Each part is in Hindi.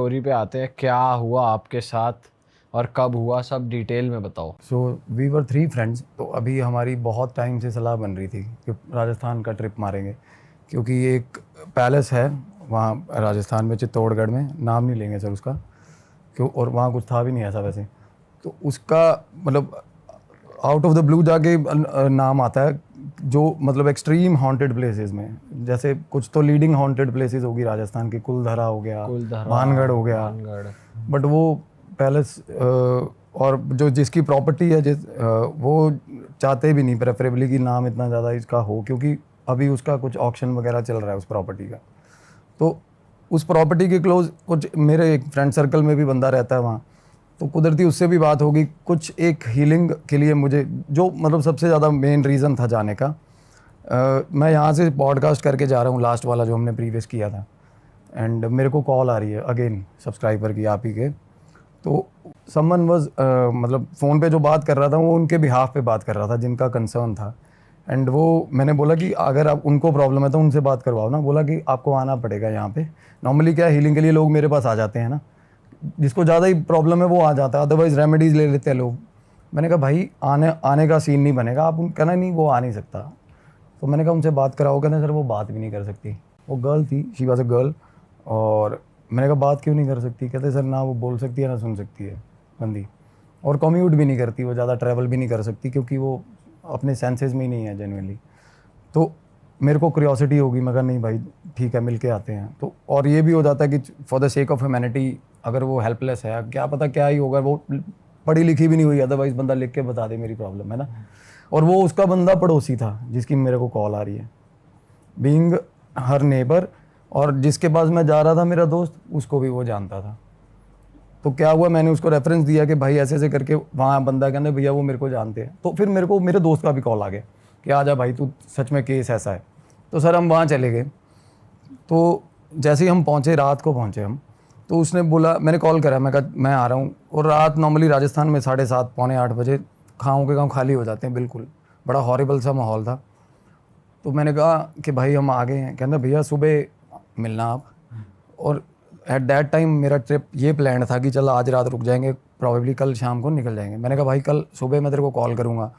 स्टोरी पे आते हैं। क्या हुआ आपके साथ और कब हुआ, सब डिटेल में बताओ। So we were 3 friends. तो अभी हमारी बहुत टाइम से सलाह बन रही थी कि राजस्थान का ट्रिप मारेंगे, क्योंकि एक पैलेस है वहाँ राजस्थान में, चित्तौड़गढ़ में, नाम नहीं लेंगे सर उसका, क्यों, और वहाँ कुछ था भी नहीं ऐसा वैसे। तो उसका मतलब आउट ऑफ द ब्लू जाके नाम आता है, जो मतलब एक्सट्रीम हॉन्टेड प्लेसेस में, जैसे कुछ तो लीडिंग हॉन्टेड प्लेसेस होगी राजस्थान की, कुलधरा हो गया, भानगढ़ हो गया, बट वो पैलेस और जो जिसकी प्रॉपर्टी है वो चाहते भी नहीं प्रेफरेबली कि नाम इतना ज़्यादा इसका हो, क्योंकि अभी उसका कुछ ऑक्शन वगैरह चल रहा है उस प्रॉपर्टी का। तो उस प्रॉपर्टी के क्लोज कुछ मेरे एक फ्रेंड सर्कल में भी बंदा रहता है वहाँ, तो कुदरती उससे भी बात होगी कुछ एक हीलिंग के लिए मुझे, जो मतलब सबसे ज़्यादा मेन रीज़न था जाने का। मैं यहाँ से पॉडकास्ट करके जा रहा हूँ, लास्ट वाला जो हमने प्रीवियस किया था, एंड मेरे को कॉल आ रही है अगेन सब्सक्राइबर की, आप ही के। तो समवन वाज मतलब फ़ोन पे जो बात कर रहा था वो उनके बिहाफ पे बात कर रहा था जिनका कंसर्न था, एंड वो मैंने बोला कि अगर आप उनको प्रॉब्लम है तो उनसे बात करवाओ ना। बोला कि आपको आना पड़ेगा यहाँ पे। नॉर्मली क्या हीलिंग के लिए लोग मेरे पास आ जाते हैं ना, जिसको ज़्यादा ही प्रॉब्लम है वो आ जाता है, अदरवाइज़ रेमेडीज़ ले लेते हैं लोग। मैंने कहा भाई आने का सीन नहीं बनेगा, आप कहना नहीं वो आ नहीं सकता। तो मैंने कहा उनसे बात कराओ, कहते सर वो बात भी नहीं कर सकती। वो गर्ल थी, शी वाज अ गर्ल। और मैंने कहा बात क्यों नहीं कर सकती? कहते सर ना वो बोल सकती है ना सुन सकती है बंदी, और कम्यूट भी नहीं करती, वो ज़्यादा ट्रैवल भी नहीं कर सकती क्योंकि वो अपने सेंसेस में ही नहीं है जेन्युइनली। तो मेरे को क्यूरियोसिटी होगी, मैं कहा नहीं भाई ठीक है मिल के आते हैं। तो और ये भी हो जाता है कि for the sake of humanity, अगर वो हेल्पलेस है, क्या पता क्या ही होगा, वो पढ़ी लिखी भी नहीं हुई, अदरवाइज़ बंदा लिख के बता दे मेरी प्रॉब्लम है ना। और वो उसका बंदा पड़ोसी था जिसकी मेरे को कॉल आ रही है, बीइंग हर नेबर, और जिसके पास मैं जा रहा था मेरा दोस्त, उसको भी वो जानता था। तो क्या हुआ, मैंने उसको रेफरेंस दिया कि भाई ऐसे ऐसे करके वहाँ बंदा कहने भैया वो मेरे को जानते हैं। तो फिर मेरे को मेरे दोस्त का भी कॉल आ गया कि आजा भाई तू, सच में केस ऐसा है। तो सर हम वहाँ चले गए। तो जैसे ही हम पहुँचे, रात को पहुँचे हम, तो उसने बोला, मैंने कॉल करा, मैं कहा मैं आ रहा हूँ। और रात नॉर्मली राजस्थान में 7:30 पौने 8 बजे खाओं के गाँव खाली हो जाते हैं बिल्कुल, बड़ा हॉरिबल सा माहौल था। तो मैंने कहा कि भाई हम आ गए हैं। कहते भैया सुबह मिलना आप। और एट दैट टाइम मेरा ट्रिप ये प्लान था कि चल आज रात रुक जाएंगे, प्रॉबेबली कल शाम को निकल जाएंगे। मैंने कहा भाई कल सुबह मैं तेरे को कॉल करूँगा,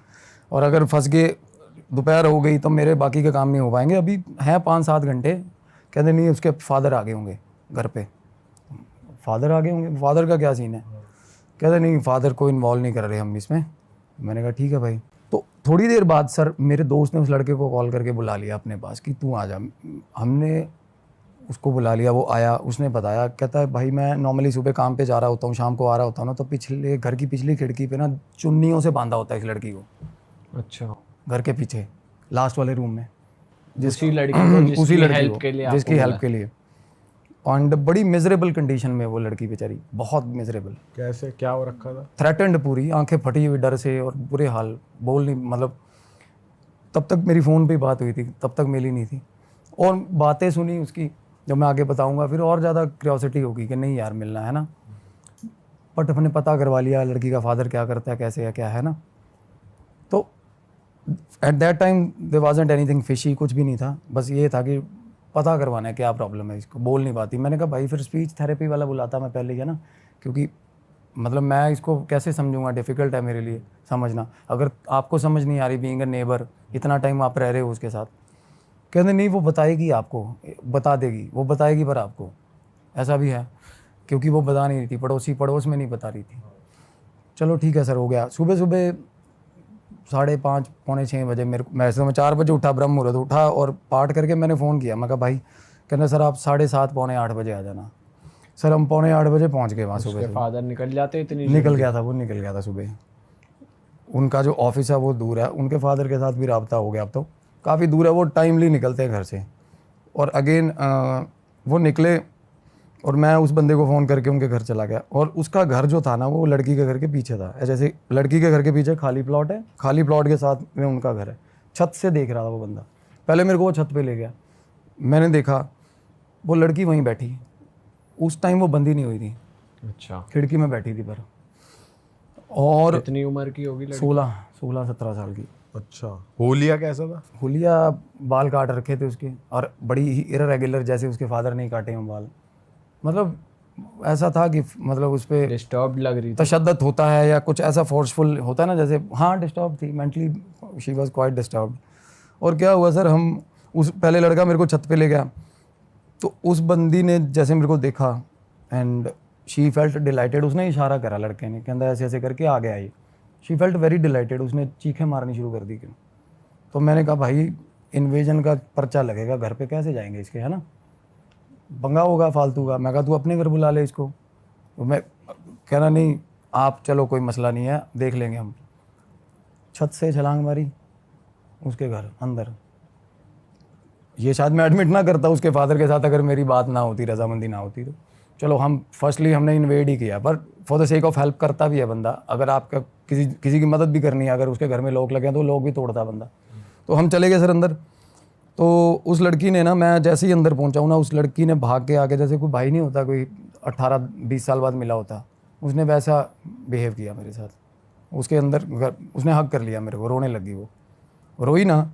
और अगर फंस गए दोपहर हो गई तो मेरे बाकी के काम नहीं हो पाएंगे, अभी हैं 5-7 घंटे। कहते नहीं उसके फादर आ गए होंगे घर पे। फादर आ गए होंगे, फादर का क्या सीन है? कहते नहीं फादर को इन्वॉल्व नहीं कर रहे हम इसमें। मैंने कहा ठीक है भाई। तो थोड़ी देर बाद सर मेरे दोस्त ने उस लड़के को कॉल करके बुला लिया अपने पास कि तू आ जा। हमने उसको बुला लिया, वो आया, उसने बताया, कहता है भाई मैं नॉर्मली सुबह काम पे जा रहा होता हूँ, शाम को आ रहा होता हूँ ना, तो पिछले घर की पिछली खिड़की पे ना चुन्नियों से बांधा होता है इस लड़की को। अच्छा। घर के पीछे लास्ट वाले रूम में, उसी लड़की को उसी लड़की हेल्प को के लिए जिसकी आपको हेल्प के लिए। एंड बड़ी मिजरेबल कंडीशन में वो लड़की बेचारी, बहुत मिजरेबल। कैसे, क्या हो रखा था? थ्रेटेंड, पूरी आंखें फटी हुई डर से, और बुरे हाल, बोल नहीं, मतलब तब तक मेरी फ़ोन पे बात हुई थी, तब तक मिली नहीं थी। और बातें सुनी उसकी, जब मैं आगे बताऊंगा फिर और ज़्यादा क्यूरियोसिटी होगी कि नहीं यार मिलना है ना। बट अपने पता करवा लिया लड़की का फादर क्या करता है, कैसे है, क्या है ना। तो at that time there wasn't anything fishy, कुछ भी नहीं था, बस ये था कि पता करवाना है क्या प्रॉब्लम है, इसको बोल नहीं पाती। मैंने कहा भाई फिर स्पीच थेरेपी वाला बुलाता मैं पहले ही, है ना, क्योंकि मतलब मैं इसको कैसे समझूंगा, डिफ़िकल्ट है मेरे लिए समझना। अगर आपको समझ नहीं आ रही, बीइंग अ नेबर, इतना टाइम आप रह रहे हो उसके साथ। कहते नहीं वो बताएगी आपको, बता देगी, वो बताएगी पर आपको। ऐसा भी है, क्योंकि वो बता नहीं रही थी, पड़ोस में नहीं बता रही थी। चलो ठीक है सर, हो गया। सुबह सुबह 5:30 पौने 6 बजे मैं 4 बजे उठा, ब्रह्म मुहूर्त उठा, और पाठ करके मैंने फ़ोन किया। मैं कहा भाई, कहना सर आप 7:30 पौने 8 बजे आ जाना। सर हम पौने 8 बजे पहुँच गए वहाँ सुबह। फादर निकल जाते इतनी निकल गया था, वो निकल गया था सुबह। उनका जो ऑफिस है वो दूर है, उनके फादर के साथ भी रब्ता हो गया, अब तो काफ़ी दूर है, वो टाइमली निकलते हैं घर से। और अगेन वो निकले, और मैं उस बंदे को फ़ोन करके उनके घर चला गया। और उसका घर जो था ना, वो लड़की के घर के पीछे था। जैसे लड़की के घर के पीछे खाली प्लॉट है, खाली प्लॉट के साथ में उनका घर है। छत से देख रहा था वो बंदा। पहले मेरे को वो छत पे ले गया, मैंने देखा वो लड़की वहीं बैठी। उस टाइम वो बंदी नहीं हुई थी। अच्छा। खिड़की में बैठी थी पर। और कितनी उम्र की होगी? 16-17 साल की। अच्छा, होलिया कैसा था? हुलिया बाल काट रखे थे उसके, और बड़ी ही इररेगुलर, जैसे उसके फादर नहीं काटे हों बाल। मतलब ऐसा था कि मतलब उस पर डिस्टर्ब लग रही थी। तशद्दुद होता है या कुछ ऐसा फोर्सफुल होता है ना, जैसे हाँ डिस्टर्ब थी mentally, she was quite disturbed. और क्या हुआ सर, हम उस पहले लड़का मेरे को छत पे ले गया, तो उस बंदी ने जैसे मेरे को देखा एंड शी फेल्ट डिलाइटेड, उसने इशारा करा लड़के ने, कहता ऐसे ऐसे करके आगे आई। शी फेल्ट वेरी डिलाइटेड, उसने चीखें मारनी शुरू कर दी। क्यों? तो मैंने कहा भाई इन्वेजन का पर्चा लगेगा घर पे, कैसे जाएंगे इसके, है ना, पंगा होगा फालतू का। मैं कहा तू अपने घर बुला ले इसको। तो मैं कह रहा नहीं आप चलो कोई मसला नहीं है, देख लेंगे हम। छत से छलांग मारी उसके घर अंदर। ये शायद मैं एडमिट ना करता उसके फादर के साथ अगर मेरी बात ना होती, रजामंदी ना होती। तो चलो हम फर्स्टली हमने इन्वेड ही किया, पर for the sake of help करता भी है बंदा। अगर आपका किसी की मदद भी करनी है, अगर उसके घर में लोग लगे हैं तो लोग भी तोड़ता बंदा। तो हम चले गए सर अंदर। तो उस लड़की ने ना, मैं जैसे ही अंदर पहुंचा हूँ ना, उस लड़की ने भाग के आके, जैसे कोई भाई नहीं होता, कोई 18-20 साल बाद मिला होता, उसने वैसा बिहेव किया मेरे साथ। उसके अंदर उसने हक कर लिया मेरे को, रोने लगी। वो रोई ना,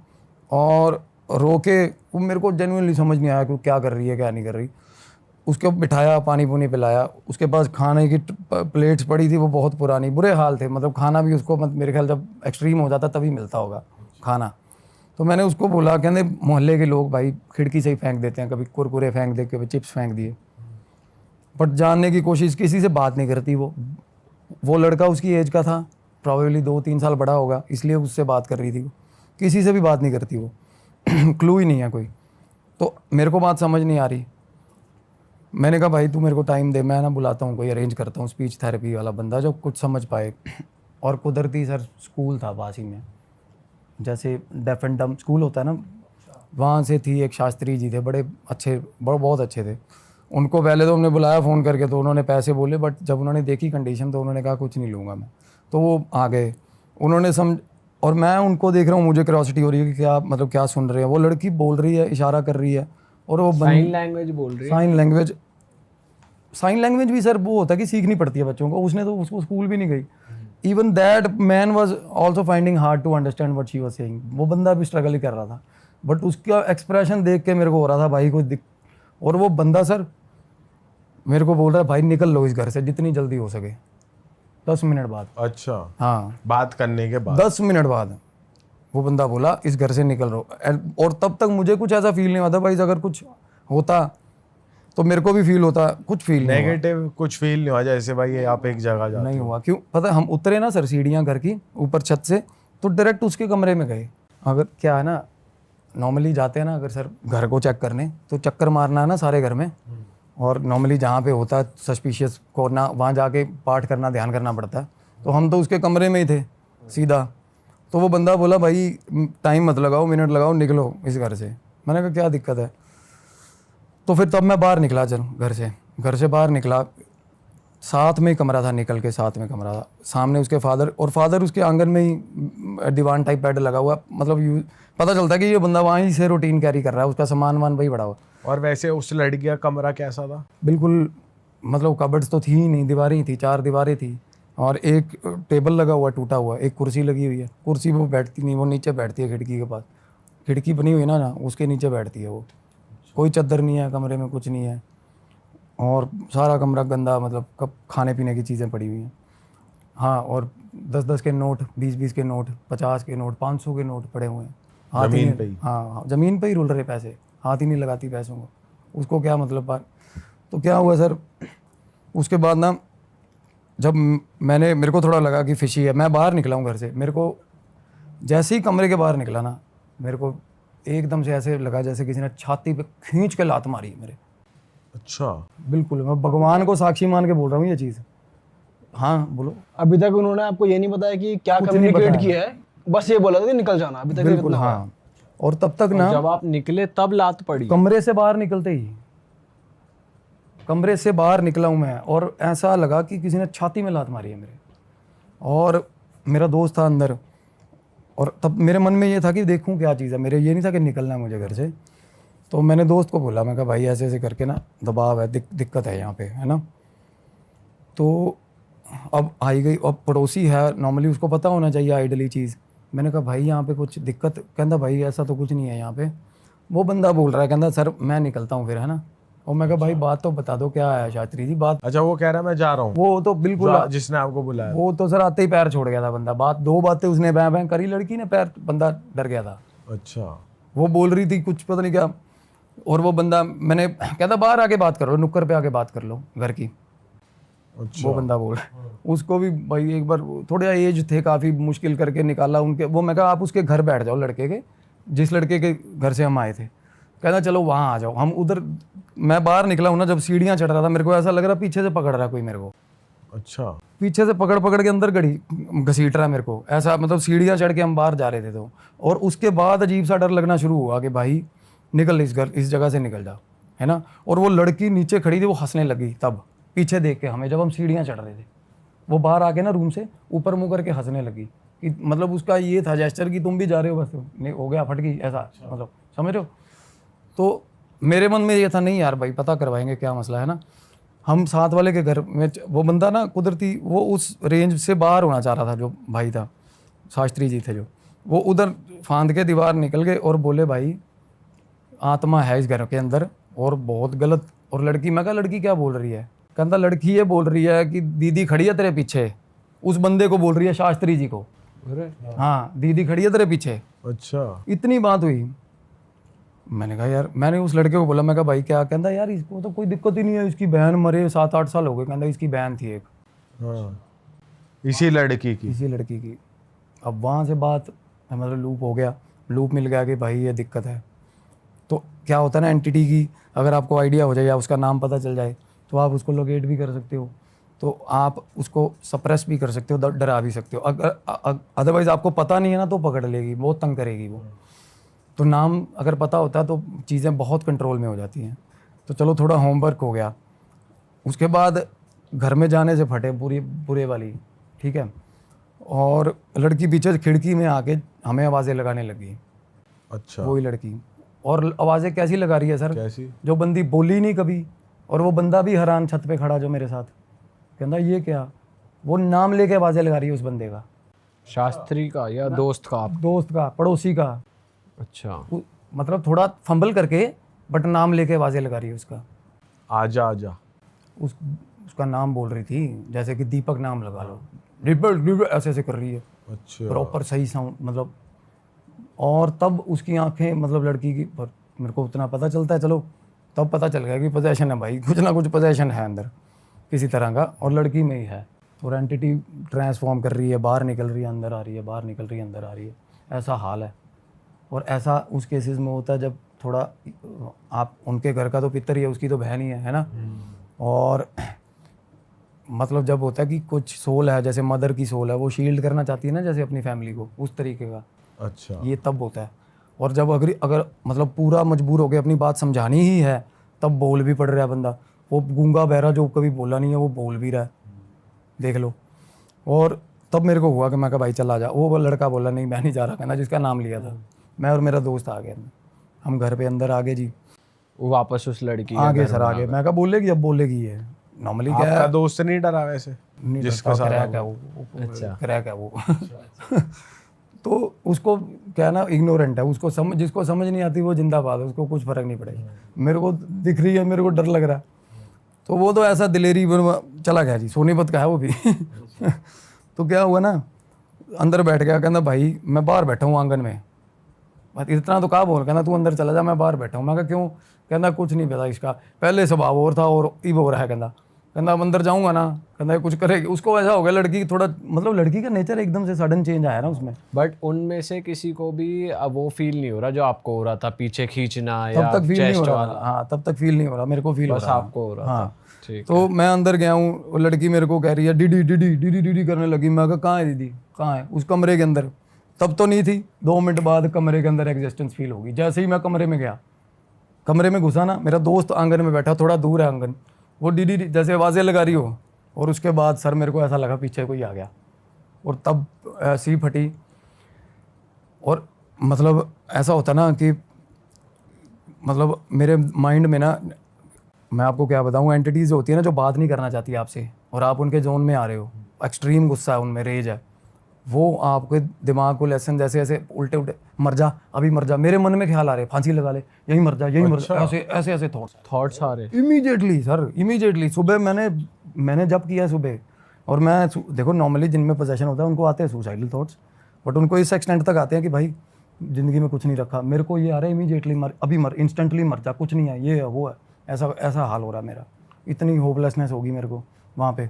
और रो के वो मेरे को जेन्युइनली समझ नहीं आया कि वो क्या कर रही है क्या नहीं कर रही। उसको बिठाया, पानी पुनी पिलाया, उसके पास खाने की प्लेट्स पड़ी थी, वो बहुत पुरानी, बुरे हाल थे। मतलब खाना भी उसको मेरे ख्याल जब एक्सट्रीम हो जाता तभी मिलता होगा खाना। तो मैंने उसको बोला, कहते मोहल्ले के लोग भाई खिड़की से ही फेंक देते हैं, कभी कुरकुरे फेंक दे, कभी चिप्स फेंक दिए, बट जानने की कोशिश, किसी से बात नहीं करती। वो लड़का उसकी एज का था, प्रॉबेबली 2-3 साल बड़ा होगा, इसलिए उससे बात कर रही थी। वो किसी से भी बात नहीं करती, वो क्लू ही नहीं है कोई। तो मेरे को बात समझ नहीं आ रही। मैंने कहा भाई तू मेरे को टाइम दे, मैं ना बुलाता हूँ, कोई अरेंज करता हूँ स्पीच थेरेपी वाला बंदा जो कुछ समझ पाए। और कुदरती सर स्कूल था पास ही में, जैसे डेफ एंड डम स्कूल होता है ना, वहाँ से थी एक शास्त्री जी थे, बड़े अच्छे, बहुत अच्छे थे। उनको पहले तो हमने बुलाया फ़ोन करके, तो उन्होंने पैसे बोले, बट जब उन्होंने देखी कंडीशन तो उन्होंने कहा कुछ नहीं लूँगा मैं। तो वो आ गए, उन्होंने और मैं उनको देख रहा हूँ, मुझे क्यूरियोसिटी हो रही है कि क्या मतलब क्या सुन रहे हैं। वो लड़की बोल रही है, इशारा कर रही है, और वो साइन लैंग्वेज बोल रही है। साइन लैंग्वेज भी सर वो होता है कि सीखनी पड़ती है बच्चों को। उसने तो उसको स्कूल भी नहीं गई। Even that man was also finding hard to understand what she was saying. वो बंदा भी स्ट्रगल ही कर रहा था, बट उसका एक्सप्रेशन देख के मेरे को हो रहा था भाई कोई और वो बंदा सर मेरे को बोल रहा है भाई निकल लो इस घर से जितनी जल्दी हो सके। 10 मिनट बाद, अच्छा, हाँ बात करने के बाद 10 मिनट बाद वो बंदा बोला इस घर से निकल रहो। और तब तक मुझे कुछ ऐसा फील नहीं होता भाई, अगर कुछ होता तो मेरे को भी फील होता, कुछ फील नहीं हुआ। नेगेटिव कुछ फील नहीं हुआ जैसे भाई आप एक जगह जाते नहीं हुआ। क्यों पता है, हम उतरे ना सर सीढ़ियाँ घर की ऊपर छत से, तो डायरेक्ट उसके कमरे में गए। अगर क्या है ना, नॉर्मली जाते हैं ना अगर सर घर को चेक करने, तो चक्कर मारना है ना सारे घर में, और नॉर्मली जहाँ पे होता है सस्पिशियस कॉर्नर वहाँ जाके पाठ करना, ध्यान करना पड़ता है। तो हम तो उसके कमरे में ही थे सीधा। तो वो बंदा बोला भाई टाइम मत लगाओ, मिनट लगाओ, निकलो इस घर से। मैंने कहा क्या दिक्कत है। तो फिर तब मैं बाहर निकला, चल घर से बाहर निकला। साथ में ही कमरा था, निकल के साथ में कमरा था, सामने उसके फादर उसके आंगन में ही दीवान टाइप बेड लगा हुआ। मतलब पता चलता है कि ये बंदा वहीं से रूटीन कैरी कर रहा है, उसका सामान वान वही बड़ा हुआ। और वैसे उस लड़की का कमरा कैसा था? बिल्कुल मतलब कबर्ड्स तो थी ही नहीं, दीवारें ही थी, 4 दीवारें थी, और एक टेबल लगा हुआ टूटा हुआ, एक कुर्सी लगी हुई है। कुर्सी वो बैठती नहीं, वो नीचे बैठती है खिड़की के पास, खिड़की बनी हुई है ना उसके नीचे बैठती है वो। कोई चादर नहीं है कमरे में, कुछ नहीं है, और सारा कमरा गंदा, मतलब कब खाने पीने की चीज़ें पड़ी हुई हैं। हाँ, और 10-10 के नोट, 20-20 के नोट, 50 के नोट, 500 के नोट पड़े हुए हैं जमीन पे ही। हाँ ज़मीन पे ही रुल रहे पैसे, हाथ ही नहीं लगाती पैसों को, उसको क्या मतलब बात। तो क्या हुआ सर, उसके बाद ना जब मेरे को थोड़ा लगा कि फिशी है, मैं बाहर निकला हूँ घर से। मेरे को जैसे ही कमरे के बाहर निकला ना, मेरे को एकदम से ऐसे लगा जैसे किसी ने छाती पे खींच के लात मारी है मेरे। अच्छा, बिल्कुल, मैं भगवान को साक्षी मान के बोल रहा हूँ ये चीज़। हाँ बोलो। अभी तक उन्होंने आपको ये नहीं बताया कि क्या कुछ नहीं कम्युनिकेट बताया। किया है, बस ये बोला था कि निकल जाना। अभी तक बिल्कुल इतना हुआ है। हाँ। और तब तक ना जब आप निकले तब लात पड़ी? कमरे से बाहर निकलते ही, कमरे से बाहर निकला हूँ मैं, और ऐसा लगा कि किसी ने छाती में लात मारी है मेरे। और मेरा दोस्त था अंदर, और तब मेरे मन में ये था कि देखूं क्या चीज़ है, मेरे ये नहीं था कि निकलना है मुझे घर से। तो मैंने दोस्त को बोला, मैं कहा भाई ऐसे ऐसे करके ना दबाव है, दिक्कत है यहाँ पे, है ना। तो अब आई गई, अब पड़ोसी है, नॉर्मली उसको पता होना चाहिए आइडली चीज़। मैंने कहा भाई यहाँ पे कुछ दिक्कत, कहता भाई ऐसा तो कुछ नहीं है यहाँ पे। वो बंदा बोल रहा है, कहता सर मैं निकलता हूँ फिर, है ना, और मैं कहा भाई बात तो बता दो क्या है शास्त्री जी बात। अच्छा, वो कह रहा है मैं जा रहा हूँ, वो तो बिल्कुल जिसने आपको बुलाया। वो तो सर आते ही पैर छोड़ गया था बंदा। बात 2 बातें उसने बैं बैं करी लड़की ने, पैर बंदा डर गया था। अच्छा, वो बोल रही थी कुछ पता नहीं क्या, और वो बंदा मैंने कहता बाहर आके बात करो, नुक्कड़ पे आके बात कर लो घर की। अच्छा, वो बंदा बोल उसको भी भाई एक बार थोड़ा एज थे काफ़ी, मुश्किल करके निकाला उनके। वो मैं कहा आप उसके घर बैठ जाओ, लड़के के, जिस लड़के के घर से हम आए थे। कहना चलो वहाँ आ जाओ। हम उधर, मैं बाहर निकला हूँ ना, जब सीढ़ियाँ चढ़ रहा था मेरे को ऐसा लग रहा पीछे से पकड़ रहा कोई मेरे को, अच्छा, पीछे से पकड़ पकड़ के अंदर घसीट रहा मेरे को ऐसा, मतलब सीढ़ियाँ चढ़ के हम बाहर जा रहे थे तो। और उसके बाद अजीब सा डर लगना शुरू हुआ कि भाई निकल इस जगह से निकल जा, है ना। और वो लड़की नीचे खड़ी थी, वो हंसने लगी तब पीछे देख के हमें, जब हम सीढ़ियाँ चढ़ रहे थे। वो बाहर आके ना रूम से ऊपर मुँह करके हंसने लगी कि मतलब उसका ये था जेस्चर कि तुम भी जा रहे हो, बस नहीं हो गया फट गई ऐसा, मतलब समझ रहे हो। तो मेरे मन में ये था नहीं यार भाई पता करवाएंगे क्या मसला है ना। हम साथ वाले के घर में, वो बंदा ना कुदरती वो उस रेंज से बाहर होना चाह रहा था, जो भाई था शास्त्री जी थे जो, वो उधर फांद के दीवार निकल गए और बोले भाई आत्मा है इस घर के अंदर और बहुत गलत। और लड़की, मैं कहा लड़की क्या बोल रही है? कहता लड़की ये बोल रही है कि दीदी खड़ी है तेरे पीछे। उस बंदे को बोल रही है शास्त्री जी को, हाँ दीदी खड़ी है तेरे पीछे। अच्छा, इतनी बात हुई। मैंने कहा यार, मैंने उस लड़के को बोला, मैं कहा भाई क्या? कहता यार इसको तो कोई दिक्कत ही नहीं है, इसकी बहन मरे 7-8 साल हो गए। कहता इसकी बहन थी एक, हाँ, इसी लड़की की। इसी लड़की की। अब वहाँ से बात मतलब लूप हो गया, लूप मिल गया कि भाई ये दिक्कत है। तो क्या होता है ना, एंटिटी की अगर आपको आइडिया हो जाए या उसका नाम पता चल जाए तो आप उसको लोकेट भी कर सकते हो, तो आप उसको सप्रेस भी कर सकते हो, डरा भी सकते हो। अगर अदरवाइज आपको पता नहीं है ना तो पकड़ लेगी, बहुत तंग करेगी वो। तो नाम अगर पता होता है तो चीज़ें बहुत कंट्रोल में हो जाती हैं। तो चलो थोड़ा होमवर्क हो गया। उसके बाद घर में जाने से फटे पूरे वाली, ठीक है। और लड़की पीछे खिड़की में आके हमें आवाज़ें लगाने लगी। अच्छा, वही लड़की। और आवाज़ें कैसी लगा रही है सर? कैसी? जो बंदी बोली नहीं कभी, और वो बंदा भी हैरान छत पे खड़ा जो मेरे साथ, कहता ये क्या? वो नाम लेके आवाज़ें लगा रही है उस बंदे का, शास्त्री का या दोस्त का? आप दोस्त का, पड़ोसी का। अच्छा, मतलब थोड़ा फंबल करके बट नाम लेके आवाज़ें लगा रही है उसका। आजा आजा। उसका नाम बोल रही थी, जैसे कि दीपक नाम लगा लो, दीपक ऐसे ऐसे कर रही है अच्छा, प्रॉपर सही साउंड मतलब। और तब उसकी आंखें मतलब लड़की की, पर मेरे को उतना पता चलता है, चलो तब पता चल गया कि पोजेशन है भाई, कुछ ना कुछ पोजेशन है अंदर किसी तरह का, और लड़की में ही है। और एंटिटी ट्रांसफॉर्म कर रही है, बाहर निकल रही है, अंदर आ रही है, बाहर निकल रही है, अंदर आ रही है, ऐसा हाल है। और ऐसा उस केसेस में होता है जब थोड़ा आप उनके घर का तो पितर ही है, उसकी तो बहन ही है ना। और मतलब जब होता है कि कुछ सोल है, जैसे मदर की सोल है, वो शील्ड करना चाहती है ना जैसे अपनी फैमिली को, उस तरीके का अच्छा, ये तब होता है। और जब अगर मतलब पूरा मजबूर हो के अपनी बात समझानी ही है तब बोल भी पड़ रहा है बंदा। वो गूंगा बहरा जो कभी बोला नहीं है वो बोल भी रहा है, देख लो। और तब मेरे को हुआ कि मैं कहा भाई चला जा। वो लड़का बोला नहीं मैं नहीं जा रहा, कहना जिसका नाम लिया था। मैं और मेरा दोस्त आ गए, हम घर पे अंदर आ गए जी। वो वापस उस लड़की आगे सर आगे, मैं कहा बोलेगी, अब बोलेगी ये नॉर्मली क्या आपका है, दोस्त नहीं डरा वैसे? नहीं जिसका डरता, सारा क्रैक है वो, अच्छा। क्रैक है वो। तो उसको क्या ना, इग्नोरेंट है, उसको जिसको समझ नहीं आती वो जिंदाबाद है, उसको कुछ फर्क नहीं पड़ेगा। मेरे को दिख रही है, मेरे को डर लग रहा है, तो वो तो ऐसा दिलेरी चला गया जी, सोनीपत का है वो भी। तो क्या हुआ ना, अंदर बैठ गया, कहना भाई मैं बाहर बैठा हूँ आंगन में। इतना तो कहा बोल, कहना तू अंदर चला जा, मैं बाहर बैठा हूँ। मैं कहा क्यों? कहना कुछ नहीं पता, इसका पहले स्वभाव और था और इब हो रहा है। कहना अब अंदर जाऊँगा ना, कहना कुछ करेगी। उसको ऐसा हो गया, लड़की थोड़ा मतलब लड़की का नेचर एकदम से सडन चेंज आया ना उसमें। बट उनमें से किसी को भी अब वो फील नहीं हो रहा जो आपको हो रहा था, पीछे खींचना या तब तक फील नहीं हो चेस्ट रहा, वाला? हाँ तब तक फील नहीं हो रहा, मेरे को फील हो बस रहा, आपको हो रहा हाँ। था, ठीक। तो मैं अंदर गया हूँ, वो लड़की मेरे को कह रही है डीडी डीडी डीडी डीडी करने लगी। मैं कहा कहाँ है दीदी, कहाँ है? उस कमरे के अंदर। तब तो नहीं थी, 2 मिनट बाद कमरे के अंदर एग्जिस्टेंस फील होगी। जैसे ही मैं कमरे में गया, कमरे में घुसा ना, मेरा दोस्त आंगन में बैठा, थोड़ा दूर है आंगन, वो डीडी जैसे आवाज़ें लगा रही हो। और उसके बाद सर मेरे को ऐसा लगा पीछे कोई आ गया, और तब ऐसी फटी। और मतलब ऐसा होता ना कि मतलब मेरे माइंड में ना, मैं आपको क्या बताऊँ, एंटिटीज़ होती है ना जो बात नहीं करना चाहती आपसे, और आप उनके जोन में आ रहे हो, एक्सट्रीम गुस्सा है उनमें, रेज है, वो आपके दिमाग को लेसन जैसे ऐसे उल्टे उल्टे मर जा, अभी मर जा, मेरे मन में ख्याल आ रहे फांसी लगा ले, यही मर जा, यही मर जा, ऐसे ऐसे ऐसे थॉट्स थॉट्स आ रहे। Immediately sir, immediately. सुबह मैंने जब किया सुबह, और मैं देखो नॉर्मली जिनमें पोजेशन होता है उनको आते हैं सुसाइडल थॉट्स, बट उनको इस एक्सटेंट तक आते हैं कि भाई ज़िंदगी में कुछ नहीं रखा, मेरे को ये आ रहा है इमीडिएटली मर, अभी मर, इंस्टेंटली मर जा, कुछ नहीं है, ये है वो है, ऐसा ऐसा हाल हो रहा है मेरा। इतनी होपलेसनेस होगी मेरे को वहाँ पे।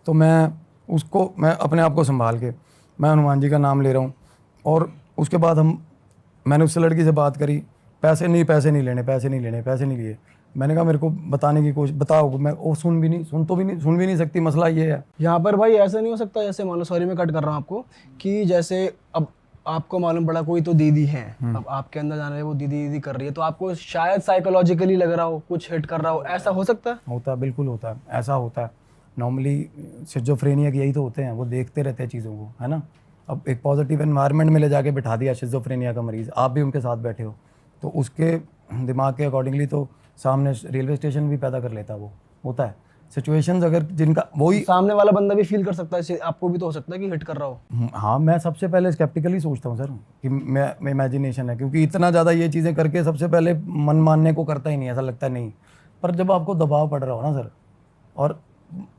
तो मैं अपने आप को संभाल के मैं हनुमान जी का नाम ले रहा हूँ। और उसके बाद मैंने उससे लड़की से बात करी, पैसे नहीं लेने, पैसे नहीं लिए। मैंने कहा मेरे को बताने की कोशिश, बताओ। मैं वो सुन भी नहीं सकती, मसला ये है। यहाँ पर भाई ऐसा नहीं हो सकता, जैसे मान लो, सॉरी मैं कट कर रहा हूँ आपको, कि जैसे अब आपको मालूम पड़ा कोई तो दीदी है, अब आपके अंदर जाने वो दीदी कर रही है, तो आपको शायद साइकोलॉजिकली लग रहा हो, कुछ हिट कर रहा हो, ऐसा हो सकता है? होता है, बिल्कुल होता है, ऐसा होता है। नॉर्मली शिज़ोफ्रेनिया के यही तो होते हैं, वो देखते रहते हैं चीज़ों को, है ना। अब एक पॉजिटिव एनवायरनमेंट में ले जाके बिठा दिया शिज़ोफ्रेनिया का मरीज़, आप भी उनके साथ बैठे हो, तो उसके दिमाग के अकॉर्डिंगली तो सामने रेलवे स्टेशन भी पैदा कर लेता है। वो होता है सिचुएशंस, अगर जिनका वही सामने वाला बंदा भी फील कर सकता है, आपको भी तो हो सकता है कि हिट कर रहा हो। हाँ, मैं सबसे पहले स्केप्टिकली सोचता हूँ सर कि मैं इमेजिनेशन है, क्योंकि इतना ज़्यादा ये चीज़ें करके सबसे पहले मन मानने को करता ही नहीं, ऐसा लगता नहीं। पर जब आपको दबाव पड़ रहा हो ना सर, और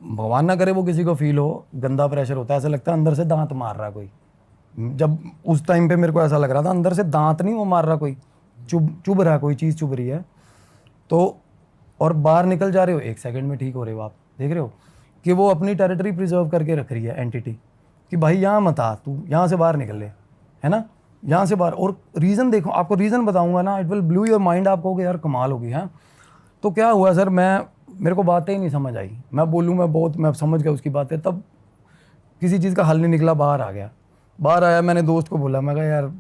भगवान ना करे वो किसी को फील हो, गंदा प्रेशर होता है, ऐसा लगता है अंदर से दांत मार रहा है कोई। जब उस टाइम पे मेरे को ऐसा लग रहा था, अंदर से दांत नहीं वो मार रहा कोई, चुभ रहा है, कोई चीज़ चुभ रही है। तो और बाहर निकल जा रहे हो, 1 सेकंड में ठीक हो रहे हो आप, देख रहे हो कि वो अपनी टेरिटरी प्रिजर्व करके रख रही है एंटिटी, कि भाई यहाँ मत आ, तू यहाँ से बाहर निकल ले, है ना, यहाँ से बाहर। और रीज़न देखो, आपको रीज़न बताऊंगा ना, it will blue your mind, आप कहोगे यार कमाल होगी। हाँ, तो क्या हुआ सर, मेरे को बातें ही नहीं समझ आई, मैं समझ गया उसकी बातें, तब किसी चीज़ का हल नहीं निकला, बाहर आ गया। बाहर आया, मैंने दोस्त को बोला, मैं कहा यार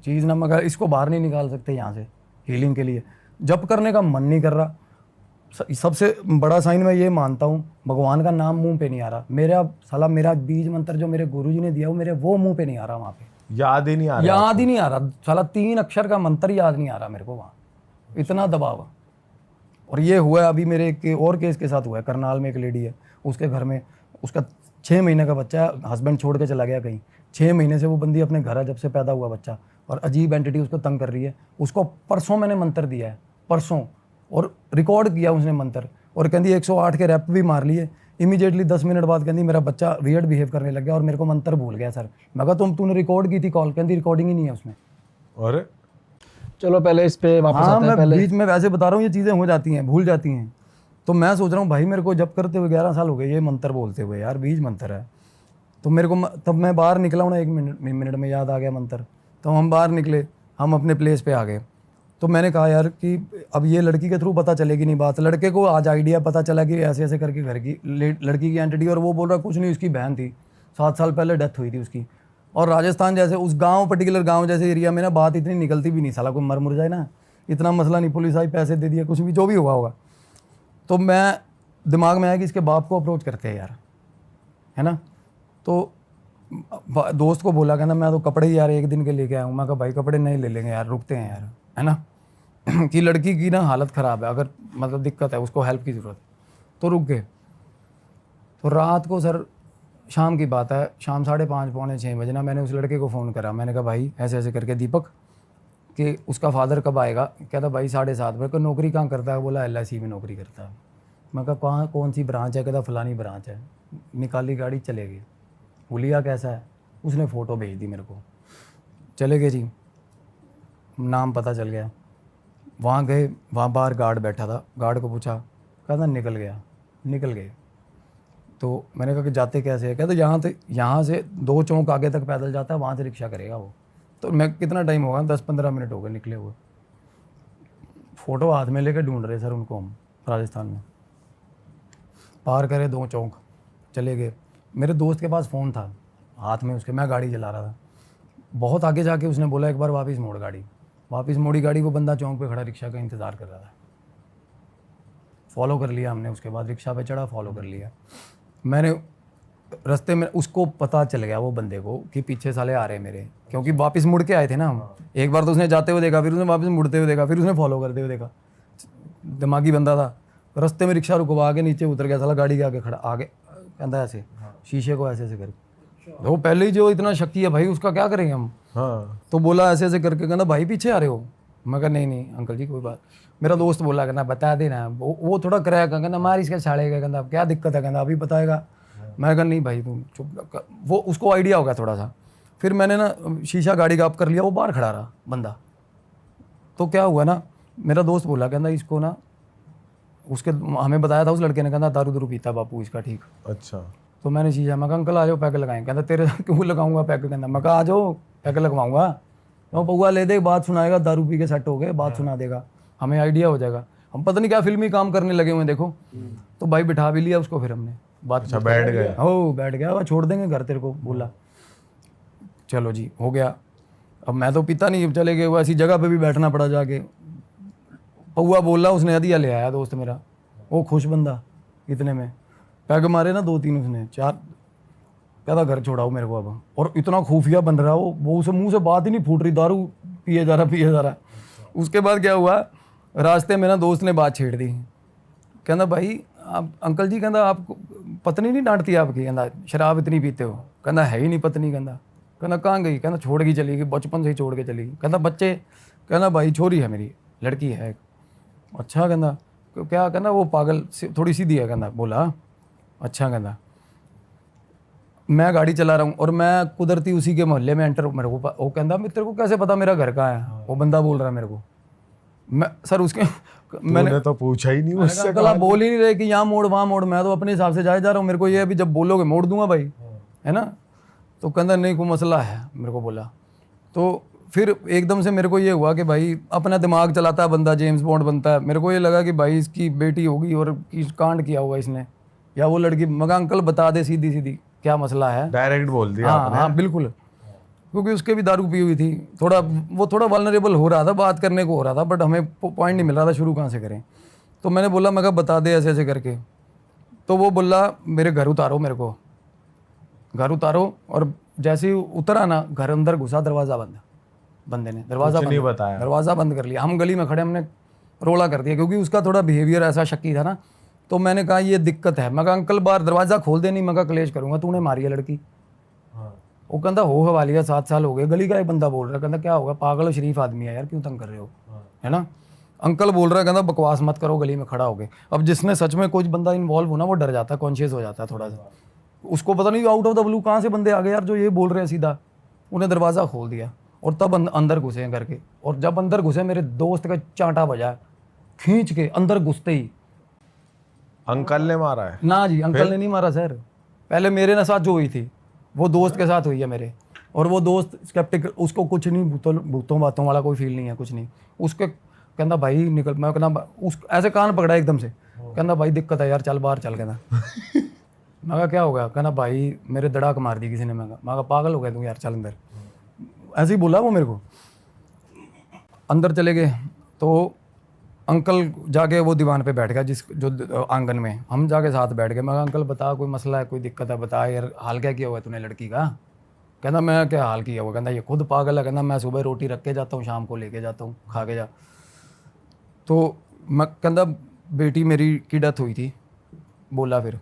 चीज़ ना, मगर इसको बाहर नहीं निकाल सकते यहाँ से हीलिंग के लिए, जब करने का मन नहीं कर रहा। सबसे बड़ा साइन मैं ये मानता हूँ, भगवान का नाम मुंह पे नहीं आ रहा मेरा बीज मंत्र जो मेरे गुरुजी ने दिया, वो मुंह पे नहीं आ रहा, वहाँ पे याद ही नहीं आ रहा साला 3 अक्षर का मंत्र याद नहीं आ रहा मेरे को वहाँ, इतना दबाव। और ये हुआ है अभी मेरे एक और केस के साथ हुआ है, करनाल में एक लेडी है, उसके घर में उसका 6 महीने का बच्चा है, हस्बैंड छोड़ के चला गया कहीं, 6 महीने से वो बंदी अपने घर है जब से पैदा हुआ बच्चा, और अजीब एंटिटी उसको तंग कर रही है। उसको परसों मैंने मंत्र दिया है, परसों, और रिकॉर्ड किया उसने मंत्र, और कहती 108 के रैप भी मार लिए। इमीडिएटली 10 मिनट बाद कहती मेरा बच्चा वियर्ड बिहेव करने लग गया और मेरे को मंत्र भूल गया सर। मैं कहा तूने रिकॉर्ड की थी कॉल? कहती रिकॉर्डिंग ही नहीं है उसमें। और चलो पहले इस पे वापस आते हैं। मैं बीच में वैसे बता रहा हूँ, ये चीज़ें हो जाती हैं, भूल जाती हैं। तो मैं सोच रहा हूँ भाई मेरे को जब करते हुए 11 साल हो गए ये मंत्र बोलते हुए, यार बीज मंत्र है। तो मेरे को तब मैं बाहर निकला हूँ ना, 1 मिनट में याद आ गया मंत्र। तो हम बाहर निकले, हम अपने प्लेस पे आ गए। तो मैंने कहा यार कि अब ये लड़की के थ्रू पता चलेगी नहीं बात। लड़के को आज आइडिया पता चला कि ऐसे ऐसे करके घर की लड़की की एंटिटी, और वो बोल रहा कुछ नहीं, उसकी बहन थी, 7 साल पहले डेथ हुई थी उसकी। और राजस्थान जैसे उस गांव, पर्टिकुलर गांव जैसे एरिया में ना बात इतनी निकलती भी नहीं, साला कोई मर मुर जाए ना, इतना मसला नहीं, पुलिस आई पैसे दे दिए, कुछ भी जो भी हुआ होगा। तो मैं दिमाग में आया कि इसके बाप को अप्रोच करते हैं यार, है ना। तो दोस्त को बोला, कहना मैं तो कपड़े ही यार 1 दिन के लेके आया हूँ। मैं कहा भाई कपड़े नहीं ले लेंगे यार, रुकते हैं यार, है ना कि लड़की की ना हालत ख़राब है, अगर मतलब दिक्कत है, उसको हेल्प की ज़रूरत है। तो रुक गए। तो रात को सर, शाम की बात है, शाम 5:30 पौने 6 बजे ना, मैंने उस लड़के को फ़ोन करा। मैंने कहा भाई ऐसे ऐसे करके दीपक, कि उसका फादर कब आएगा? कहता भाई 7:30 बजे। नौकरी कहाँ करता है? बोला LIC में नौकरी करता है। मैं कहा कौन सी ब्रांच है? कहता फलानी ब्रांच है। निकाली गाड़ी, चले गए। हुलिया कैसा है? उसने फ़ोटो भेज दी मेरे को, चले गए जी, नाम पता चल गया। वहाँ गए, वहाँ बाहर गार्ड बैठा था, गार्ड को पूछा, कहता निकल गए। तो मैंने कहा कि जाते कैसे है? कहते यहाँ से 2 चौक आगे तक पैदल जाता है, वहाँ से रिक्शा करेगा वो। तो मैं कितना टाइम होगा, 10-15 मिनट हो गए निकले हुए। फ़ोटो हाथ में लेकर ढूंढ रहे सर उनको हम, राजस्थान में। पार करे 2 चौक, चले गए। मेरे दोस्त के पास फ़ोन था हाथ में उसके, मैं गाड़ी चला रहा था। बहुत आगे जाके उसने बोला एक बार वापस मोड़ गाड़ी। वापस मोड़ी गाड़ी, वो बंदा चौक पे खड़ा रिक्शा का इंतज़ार कर रहा था। फॉलो कर लिया हमने, उसके बाद रिक्शा पे चढ़ा, फॉलो कर लिया। मैंने रास्ते में उसको पता चल गया वो बंदे को कि पीछे साले आ रहे हैं मेरे, क्योंकि वापस मुड़ के आए थे ना हम। एक बार तो उसने जाते हुए देखा, फिर उसने वापस मुड़ते हुए देखा, फिर उसने फॉलो करते हुए देखा। दिमागी बंदा था। रास्ते में रिक्शा रुकवा के नीचे उतर गया, साला गाड़ी के आगे खड़ा, आगे कहता ऐसे शीशे को ऐसे ऐसे कर वो पहले ही जो इतना शक्की है भाई, उसका क्या करेंगे हम। हाँ तो बोला ऐसे ऐसे करके, कहना भाई पीछे आ रहे हो। मैं कहा नहीं नहीं अंकल जी कोई बात। मेरा दोस्त बोला कहना बता देना, वो थोड़ा क्रैक है, कहना मार इसका छाड़ेगा, कहना अब क्या दिक्कत है, कहना अभी बताएगा। मैं कहा नहीं भाई तुम चुप। वो उसको आइडिया हो गया थोड़ा सा। फिर मैंने ना शीशा गाड़ी का ऑफ कर लिया, वो बाहर खड़ा रहा बंदा। तो क्या हुआ ना, मेरा दोस्त बोला कहना इसको ना, उसके हमें बताया था उस लड़के ने, कहना दारू दारू पीता बापू इसका, ठीक। अच्छा तो मैंने शीशा, मैं कहा अंकल आ जाओ पैक लगाएं। कहता तेरे क्यों लगाऊंगा पैक, कहना मैं कहा आ जाओ पैक लगवाऊंगा। तो पौआ ले दे, बात सुनाएगा, दारू पी के सेट हो गए, बात सुना देगा, हमें आइडिया हो जाएगा। हम पता नहीं क्या फिल्मी काम करने लगे हुए देखो। तो भाई बिठा भी लिया उसको, फिर हमने बात। अच्छा बैठ गया। हो बैठ गया, वह छोड़ देंगे घर तेरे को, बोला चलो जी हो गया। अब मैं तो पीता नहीं, चले गए, वो ऐसी जगह पे भी बैठना पड़ा जाके। पौआ बोला, उसने हदिया ले आया दोस्त मेरा, वो खुश बंदा। इतने में पैग मारे ना 2-3 उसने 4, कहता घर छोड़ाओ मेरे को अब। और इतना खुफिया बन रहा वो उसे मुंह से बात ही नहीं फूट रही, दारू पिए जा रहा। उसके बाद क्या हुआ, रास्ते में ना दोस्त ने बात छेड़ दी। कहना भाई आप अंकल जी, कहना आप पत्नी नहीं डांटती आपकी, कहना शराब इतनी पीते हो, कहना है ही नहीं पत्नी, कहना कहाँ गई, कहना छोड़ के चली गई, बचपन से ही छोड़ के चली गई। कहना बच्चे, कहना भाई छोरी है मेरी, लड़की है एक। अच्छा कहना क्या, कहना वो पागल थोड़ी सीधी है, कहना बोला अच्छा। कहना मैं गाड़ी चला रहा हूँ और मैं कुदरती उसी के मोहल्ले में एंटर, मेरे को वो कहना तेरे को कैसे पता मेरा घर कहाँ है। वो बंदा बोल रहा है मेरे को, मैं सर उसके मैंने तो पूछा ही नहीं उससे। अंकल आप बोल ही नहीं रहे कि यहाँ मोड़ वहाँ मोड़, मैं तो अपने हिसाब से जाए जा रहा हूँ, मेरे को ये अभी जब बोलोगे मोड़ दूंगा भाई, है ना। तो कहना नहीं कोई मसला है, मेरे को बोला। तो फिर एकदम से मेरे को ये हुआ कि भाई अपना दिमाग चलाता है बंदा, जेम्स बॉन्ड बनता है। मेरे को ये लगा कि भाई इसकी बेटी होगी और कांड किया होगा इसने, या वो लड़की। मगर अंकल बता दे सीधी सीधी क्या मसला है, डायरेक्ट बोल दिया हाँ आपने। हाँ बिल्कुल, क्योंकि उसके भी दारू पी हुई थी, वो थोड़ा वल्नरेबल हो रहा था, बात करने को हो रहा था, बट हमें पॉइंट नहीं मिल रहा था शुरू कहाँ से करें। तो मैंने बोला, मैं कहा बता दे ऐसे ऐसे करके। तो वो बोला मेरे घर उतारो, मेरे को घर उतारो। और जैसे ही उतरा ना, घर अंदर घुसा, दरवाज़ा बंद, बंदे ने दरवाज़ा नहीं बताया। दरवाज़ा बंद कर लिया। हम गली में खड़े, हमने रोला कर दिया, क्योंकि उसका थोड़ा बिहेवियर ऐसा शक्की था ना। तो मैंने कहा ये दिक्कत है। मैं कहा अंकल बाहर दरवाज़ा खोल दे, नहीं मैं कहा कलेश करूँगा, तूने मारी है लड़की। वो कहता हो हवाली है, 7 साल हो गए। गली का एक बंदा बोल रहा है, कहता क्या होगा, पागल और शरीफ आदमी है यार, क्यों तंग कर रहे हो, है ना। अंकल बोल रहा है, कहता बकवास मत करो, गली में खड़ा हो गए। अब जिसने सच में कोई बंदा इन्वॉल्व हो ना, वो डर जाता है, कॉन्शियस हो जाता है थोड़ा सा। उसको पता नहीं आउट ऑफ द ब्लू कहाँ से बंदे आ गए यार जो ये बोल रहे हैं सीधा। उन्हें दरवाज़ा खोल दिया और तब अंदर घुसे हैं करके। और जब अंदर घुसे, मेरे दोस्त का चांटा बजा, खींच के अंदर घुसते ही। अंकल ने मारा है? ना जी अंकल ने नहीं मारा सर, पहले मेरे ना साथ जो हुई थी वो दोस्त के साथ हुई है मेरे। और वो दोस्त स्केप्टिक, उसको कुछ नहीं, भूतों बातों वाला कोई फील नहीं है, कुछ नहीं। उसके कहना भाई निकल, मैं कहना उस ऐसे कान पकड़ा एकदम से, कहना भाई दिक्कत है यार, चल बाहर चल। कहना मैं कहा क्या हो गया, कहना भाई मेरे दड़ाक मार दी किसी ने। मैं कहा पागल हो गया तू यार, चल अंदर। ऐसे ही बोला वो मेरे को। अंदर चले गए तो अंकल जाके वो दीवान पे बैठ गया, जो आंगन में। हम जाके साथ बैठ गए। मैं कहा अंकल बता, कोई मसला है, कोई दिक्कत है, बता यार, हाल क्या किया हुआ है तूने लड़की का। कहना मैं क्या हाल किया हुआ, कहना ये खुद पागल है, कहना मैं सुबह रोटी रख के जाता हूँ, शाम को लेके जाता हूँ, खा के जा। तो मैं कहना बेटी मेरी की डेथ हुई थी। बोला फिर,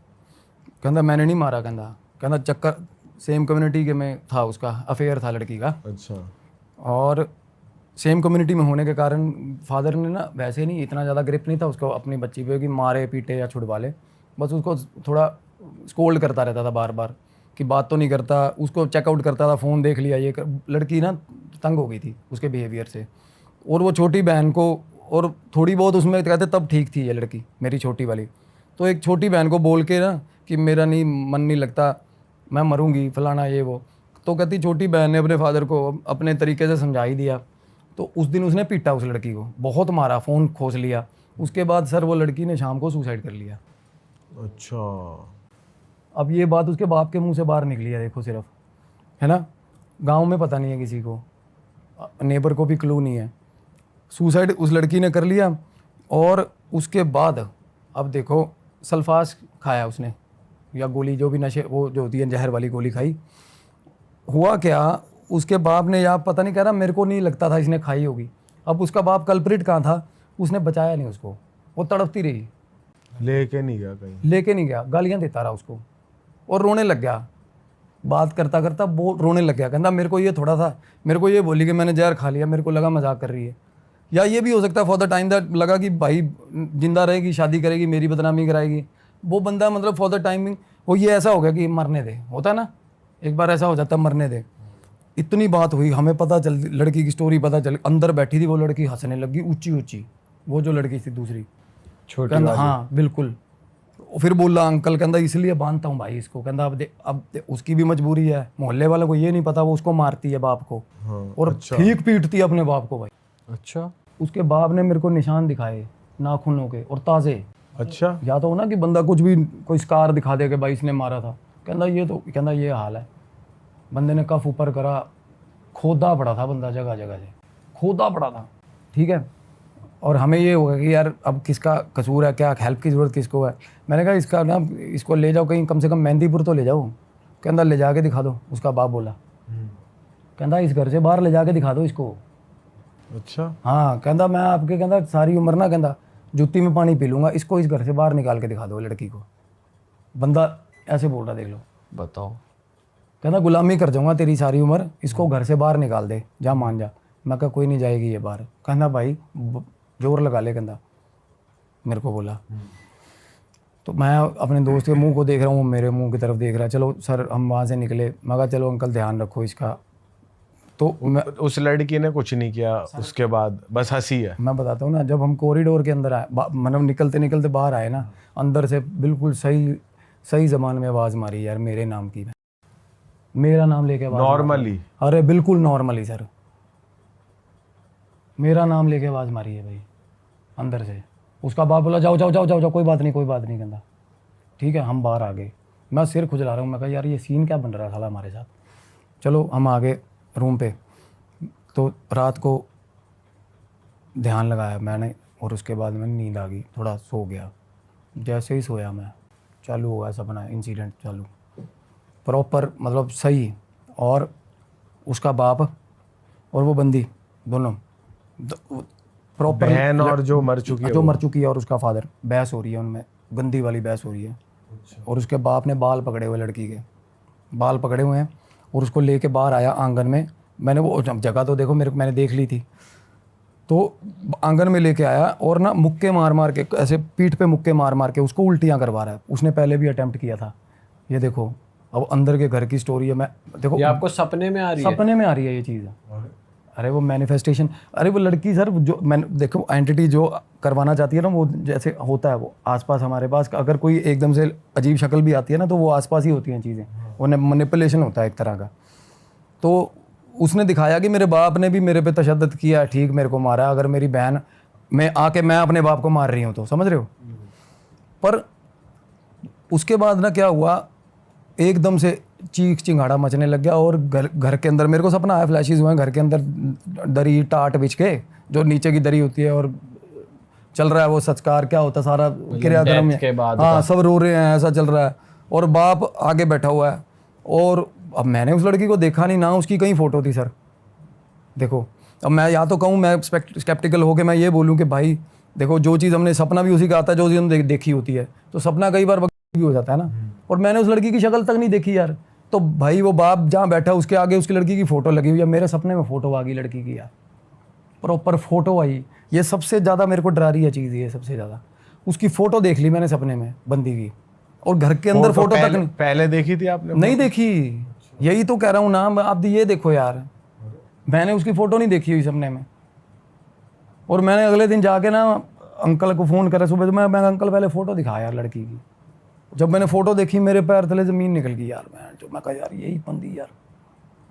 कहना मैंने नहीं मारा, कहना चक्कर सेम कम्युनिटी के में था, उसका अफेयर था लड़की का। अच्छा। और सेम कम्युनिटी में होने के कारण फादर ने ना वैसे नहीं इतना ज़्यादा ग्रिप नहीं था उसको अपनी बच्ची पे कि मारे पीटे या छुड़वा ले। बस उसको थोड़ा स्कोल्ड करता रहता था बार बार कि बात तो नहीं करता, उसको चेकआउट करता था, फ़ोन देख लिया ये लड़की ना तंग हो गई थी उसके बिहेवियर से। और वो छोटी बहन को, और थोड़ी बहुत उसमें कहते तब ठीक थी ये लड़की मेरी छोटी वाली। तो एक छोटी बहन को बोल के ना कि मेरा नहीं मन नहीं लगता, मैं मरूंगी, फलाना ये वो। तो कहती छोटी बहन ने अपने फादर को अपने तरीके से समझा ही दिया। तो उस दिन उसने पीटा उस लड़की को, बहुत मारा, फ़ोन खोस लिया। उसके बाद सर वो लड़की ने शाम को सुसाइड कर लिया। अच्छा। अब ये बात उसके बाप के मुंह से बाहर निकली है, देखो सिर्फ, है ना। गांव में पता नहीं है किसी को, नेबर को भी क्लू नहीं है। सुसाइड उस लड़की ने कर लिया। और उसके बाद अब देखो सल्फास खाया उसने, या गोली जो भी नशे, वो जो होती है जहर वाली गोली खाई। हुआ क्या, उसके बाप ने, या पता नहीं, कह रहा मेरे को नहीं लगता था इसने खाई होगी। अब उसका बाप कल्प्रिट कहाँ था, उसने बचाया नहीं उसको, वो तड़पती रही, लेके नहीं गया कहीं, लेके नहीं गया, गालियाँ देता रहा उसको और रोने लग गया। बात करता करता वो रोने लग गया, कहता मेरे को ये थोड़ा सा, मेरे को ये बोली कि मैंने जहर खा लिया, मेरे को लगा मजाक कर रही है। या ये भी हो सकता है फॉर द टाइम दैट लगा कि भाई जिंदा रहेगी, शादी करेगी, मेरी बदनामी कराएगी। वो बंदा मतलब फॉर द टाइमिंग वो ये ऐसा हो गया कि मरने दे, होता है ना एक बार ऐसा हो जाता है, मरने दे। इतनी बात हुई, हमें पता चल, लड़की की स्टोरी पता चल, अंदर बैठी थी वो लड़की, हंसने लगी ऊंची ऊंची, वो जो लड़की थी दूसरी, छोटी कहता वाली। हाँ बिल्कुल। फिर बोला अंकल, कहता इसलिए बांधता हूँ भाई इसको, कहता अब उसकी भी मजबूरी है, मोहल्ले वालों को ये नहीं पता वो उसको मारती है बाप को, हाँ, और अच्छा। ठीक पीटती है अपने बाप को भाई। अच्छा। उसके बाप ने मेरे को निशान दिखाए नाखूनों के और ताज़े। अच्छा, या तो हो ना कि बंदा कुछ भी कोई स्कार दिखा दे कि भाई इसने मारा था, कहता ये तो, कहता ये हाल है। बंदे ने कफ ऊपर करा, खोदा पड़ा था बंदा, जगह जगह से खोदा पड़ा था, ठीक है। और हमें ये होगा कि यार अब किसका कसूर है, क्या हेल्प की ज़रूरत किसको है। मैंने कहा इसका ना, इसको ले जाओ कहीं, कम से कम मेहंदीपुर तो ले जाओ। कहता ले जा के दिखा दो, उसका बाप बोला। कहता इस घर से बाहर ले जा के दिखा दो इसको। अच्छा, हाँ, कहता मैं आपके, कहता सारी उम्र ना, कहता जूती में पानी पी लूँगा, इसको इस घर से बाहर निकाल के दिखा दो लड़की को। बंदा ऐसे बोल रहा, देख लो। बताओ। कहता गुलामी कर जाऊंगा तेरी सारी उम्र, इसको घर से बाहर निकाल दे, जा मान जा। मैं कहा कोई नहीं जाएगी ये बाहर। कहता भाई जोर लगा ले, कहता मेरे को बोला। तो मैं अपने दोस्त के मुंह को देख रहा हूँ, वो मेरे मुंह की तरफ देख रहा है। चलो सर हम वहाँ से निकले, मैं कहा चलो अंकल ध्यान रखो इसका। तो मैं लड़की ने कुछ नहीं किया उसके बाद, बस हंसी है। मैं बताता हूँ ना, जब हम कॉरिडोर के अंदर आए, मतलब निकलते निकलते बाहर आए ना, अंदर से बिल्कुल सही सही ज़बान में आवाज़ मारी यार मेरे नाम की, मेरा नाम लेके आवाज़ नॉर्मली? अरे बिल्कुल नॉर्मली सर, मेरा नाम लेके आवाज़ मारी है भाई अंदर से। उसका बाप बोला जाओ जाओ जाओ जाओ जाओ, कोई बात नहीं कोई बात नहीं, कहता ठीक है। हम बाहर आ गए, मैं सिर खुजला रहा हूँ, मैं कहा यार ये सीन क्या बन रहा है साला हमारे साथ। चलो हम आ गए रूम पे। तो रात को ध्यान लगाया मैंने, और उसके बाद मैंने नींद आ गई, थोड़ा सो गया। जैसे ही सोया मैं, चालू हुआ सपना, इंसिडेंट चालू प्रॉपर, मतलब सही। और उसका बाप और वो बंदी दोनों प्रॉपर, बहन और जो मर चुकी है, जो मर चुकी है, और उसका फादर, बहस हो रही है उनमें, गंदी वाली बहस हो रही है। और उसके बाप ने बाल पकड़े हुए, लड़की के बाल पकड़े हुए हैं, और उसको लेके बाहर आया आंगन में। मैंने वो जगह तो देखो मैंने देख ली थी। तो आंगन में लेके आया और ना मुक्के मार मार के, ऐसे पीठ पे मुक्के मार मार के उसको उल्टियाँ करवा रहा है। उसने पहले भी अटेम्प्ट किया था। ये देखो अब अंदर के घर की स्टोरी है। मैं देखो ये आपको सपने में आ रही है? सपने में आ रही है ये चीज़। अरे वो मैनिफेस्टेशन, अरे वो लड़की सर, जो मैंने देखो एंटिटी जो करवाना चाहती है ना, वो जैसे होता है वो आसपास हमारे पास, अगर कोई एकदम से अजीब शक्ल भी आती है ना, तो वो आसपास ही होती हैं चीज़ें, वो मैनिपुलेशन होता है एक तरह का। तो उसने दिखाया कि मेरे बाप ने भी मेरे पे तशद्दुद किया, ठीक मेरे को मारा। अगर मेरी बहन मैं आके मैं अपने बाप को मार रही हूँ तो, समझ रहे हो। पर उसके बाद ना क्या हुआ, एकदम से चीख चिंगाड़ा मचने लग गया। और घर के अंदर मेरे को सपना आया, फ्लैशेस हुए हैं, घर के अंदर दरी टाट बिछ के, जो नीचे की दरी होती है, और चल रहा है वो संस्कार क्या होता है सारा क्रियाक्रम, हाँ सब रो रहे हैं, ऐसा चल रहा है। और बाप आगे बैठा हुआ है। और अब मैंने उस लड़की को देखा नहीं ना, उसकी कहीं फोटो थी सर। देखो अब मैं या तो कहूँ, मैं स्केप्टिकल होके मैं ये बोलूँ कि भाई देखो, जो चीज़ हमने, सपना भी उसी का आता है जो चीज़ हमने देखी होती है, तो सपना कई बार भी हो जाता है ना। और मैंने उस लड़की की शक्ल तक नहीं देखी यार। तो भाई वो बाप जहाँ बैठा उसके आगे उसकी लड़की की फ़ोटो लगी हुई है। मेरे सपने में फ़ोटो आ गई लड़की की यार, प्रॉपर फ़ोटो आई। ये सबसे ज़्यादा मेरे को डरा रही है चीज़, ये सबसे ज़्यादा। उसकी फ़ोटो देख ली मैंने सपने में, बंदी की, और घर के अंदर फ़ोटो तक नहीं, पहले देखी थी आपने? नहीं देखी, यही तो कह रहा हूँ ना। आप ये देखो यार, मैंने उसकी फ़ोटो नहीं देखी हुई सपने में। और मैंने अगले दिन जाके ना अंकल को फ़ोन करा सुबह, तो मैं अंकल पहले फ़ोटो दिखाया यार लड़की की। जब मैंने फ़ोटो देखी, मेरे पैर तले ज़मीन निकल गई यार। मैं कहा यार यही बंदी यार,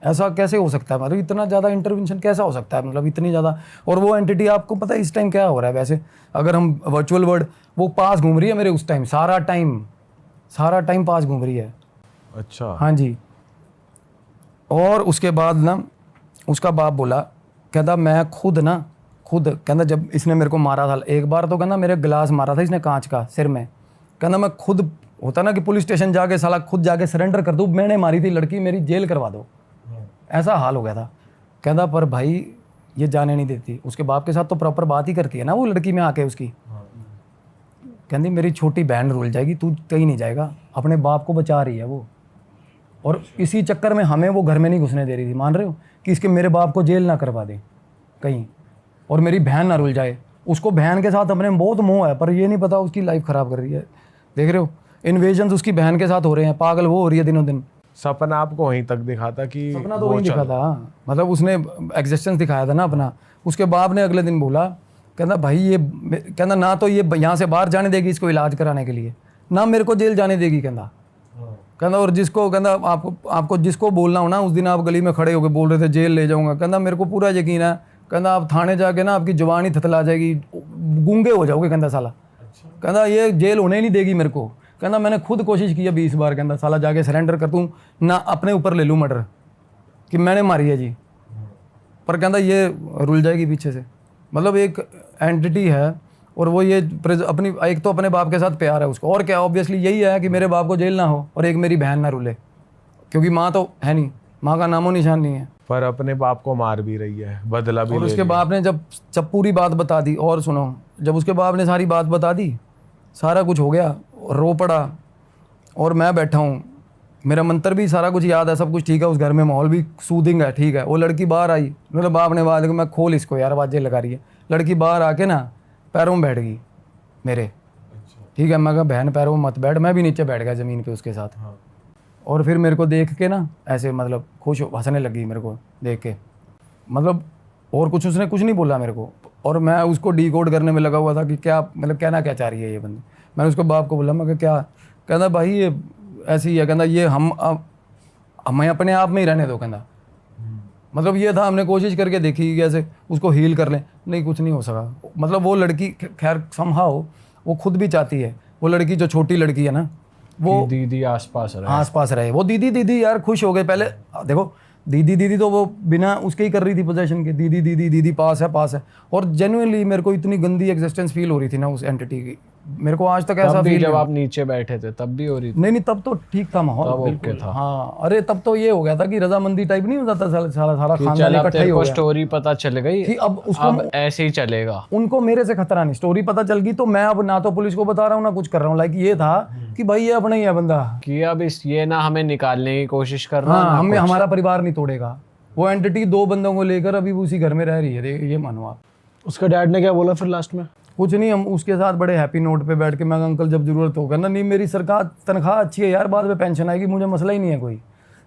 ऐसा कैसे हो सकता है, मतलब इतना ज़्यादा इंटरवेंशन कैसा हो सकता है, मतलब इतनी ज़्यादा। और वो एंटिटी, आपको पता है इस टाइम क्या हो रहा है वैसे, अगर हम वर्चुअल वर्ल्ड, वो पास घूम रही है मेरे उस टाइम, सारा टाइम पास घूम रही है। अच्छा, हाँ जी। और उसके बाद ना उसका बाप बोला, कहता मैं खुद कहता जब इसने मेरे को मारा था एक बार, तो कहता मेरे गिलास मारा था इसने कांच का सिर में। कहता मैं खुद, होता ना कि पुलिस स्टेशन जाके साला खुद जाके सरेंडर कर दूँ, मैंने मारी थी लड़की, मेरी जेल करवा दो, ऐसा हाल हो गया था। कहता पर भाई ये जाने नहीं देती। उसके बाप के साथ तो प्रॉपर बात ही करती है ना वो लड़की में आके उसकी। कहती मेरी छोटी बहन रुल जाएगी, तू कहीं नहीं जाएगा, अपने बाप को बचा रही है वो। और इसी चक्कर में हमें वो घर में नहीं घुसने दे रही थी, मान रहे हो, कि इसके मेरे बाप को जेल ना करवा दे कहीं, और मेरी बहन ना रुल जाए। उसको बहन के साथ अपने में बहुत मोह है, पर ये नहीं पता उसकी लाइफ ख़राब कर रही है। देख रहे हो, इन्वेजन्स उसकी बहन के साथ हो रहे हैं, पागल वो हो रही है दिनों दिन। सपना आपको वहीं तक दिखा था कि सपना तो वही दिखा था, मतलब उसने एग्जिस्टेंस दिखाया था ना अपना। उसके बाप ने अगले दिन बोला, कहना भाई ये, कहना ना तो ये यहाँ से बाहर जाने देगी इसको इलाज कराने के लिए, ना मेरे को जेल जाने देगी। कहना और जिसको, कहना आपको जिसको बोलना हो ना, उस दिन आप गली में खड़े होकर बोल रहे थे जेल ले जाऊंगा, कहना मेरे को पूरा यकीन है, कहना आप थाने जाके ना आपकी जुबान ही थतला जाएगी, गूंगे हो जाओगे, कहना साला। कहना ये जेल होने ही नहीं देगी मेरे को। कहना मैंने खुद कोशिश की है 20 बार, कहना साला जाके सरेंडर कर दूँ ना, अपने ऊपर ले लूँ मर्डर कि मैंने मारी है जी, पर कहना ये रुल जाएगी पीछे से। मतलब एक एंटिटी है, और वो ये अपनी, एक तो अपने बाप के साथ प्यार है उसको, और क्या, ऑब्वियसली यही है कि मेरे बाप को जेल ना हो और एक मेरी बहन ना रुले, क्योंकि माँ तो है नहीं, माँ का नामो निशान नहीं है। पर अपने बाप को मार भी रही है, बदला भी और ले उसके लिया। बाप ने जब पूरी बात बता दी, और सुनो, जब उसके बाप ने सारी बात बता दी, सारा कुछ हो गया, रो पड़ा, और मैं बैठा हूँ, मेरा मंत्र भी सारा कुछ याद है, सब कुछ ठीक है, उस घर में माहौल भी सूदिंग है, ठीक है। वो लड़की बाहर आई, मेरे बाप ने बात, मैं खोल इसको यार, आवाज़ें लगा रही है। लड़की बाहर आके ना पैरों में बैठ गई मेरे, ठीक है। मैं कहा बहन पैरों में मत बैठ, मैं भी नीचे बैठ गया ज़मीन पे उसके साथ। और फिर मेरे को देख के ना ऐसे, मतलब खुश हंसने लगी मेरे को देख के, मतलब और कुछ उसने कुछ नहीं बोला मेरे को, और मैं उसको डिकोड करने में लगा हुआ था कि क्या, मतलब कहना क्या चाह रही है ये बंदी। मैंने उसको बाप को बोला, मैं क्या, कहना भाई ये ऐसी है, कहना ये हमें अपने आप में ही रहने दो, कहना। मतलब ये था, हमने कोशिश करके देखी कि ऐसे उसको हील कर लें, नहीं कुछ नहीं हो सका। मतलब वो लड़की खैर समहाउ वो खुद भी चाहती है, वो लड़की जो छोटी लड़की है ना, वो दीदी आसपास रहे। आसपास रहे, वो दीदी दीदी यार खुश हो गए। पहले देखो दीदी दीदी तो वो बिना उसके ही कर रही थी पोजेशन के, दीदी दीदी दीदी पास है। और जेन्युइनली मेरे को इतनी गंदी एग्जिस्टेंस फील हो रही थी ना उस एंटिटी की, मेरे को आज तक ऐसा तब भी फील जब आप नीचे बैठे थे तब भी हो रही थी? नहीं तब तो ठीक था माहौल, तब बिल्कुल ओके था। हाँ। अरे तब तो ये हो गया था कि रजामंदी टाइप नहीं हो जाता, सारा खानदान चल अब इकट्ठा ही तेरे हो को गया स्टोरी पता चल गई कि अब उसको, अब ऐसे ही चलेगा। उनको मेरे से खतरा नहीं, स्टोरी पता चल गई तो मैं अब ना तो पुलिस को बता रहा हूँ ना कुछ कर रहा हूँ। लाइक ये था कि भाई ये अपना ही है बंदा, कि अब इस ये ना हमें निकालने की कोशिश कर रहा हाँ, ना हमें कुछ। हमारा परिवार नहीं तोड़ेगा। वो एंटिटी 2 बंदों को लेकर अभी उसी घर में रह रही है, ये मानो आप। उसका डैड ने क्या बोला फिर लास्ट में? कुछ नहीं, हम उसके साथ बड़े हैप्पी नोट पे बैठ के, मैं अंकल जब जरूरत हो, कहना नहीं मेरी सरकार तनख्वाह अच्छी है यार, बाद में पेंशन आएगी, मुझे मसला ही नहीं है कोई।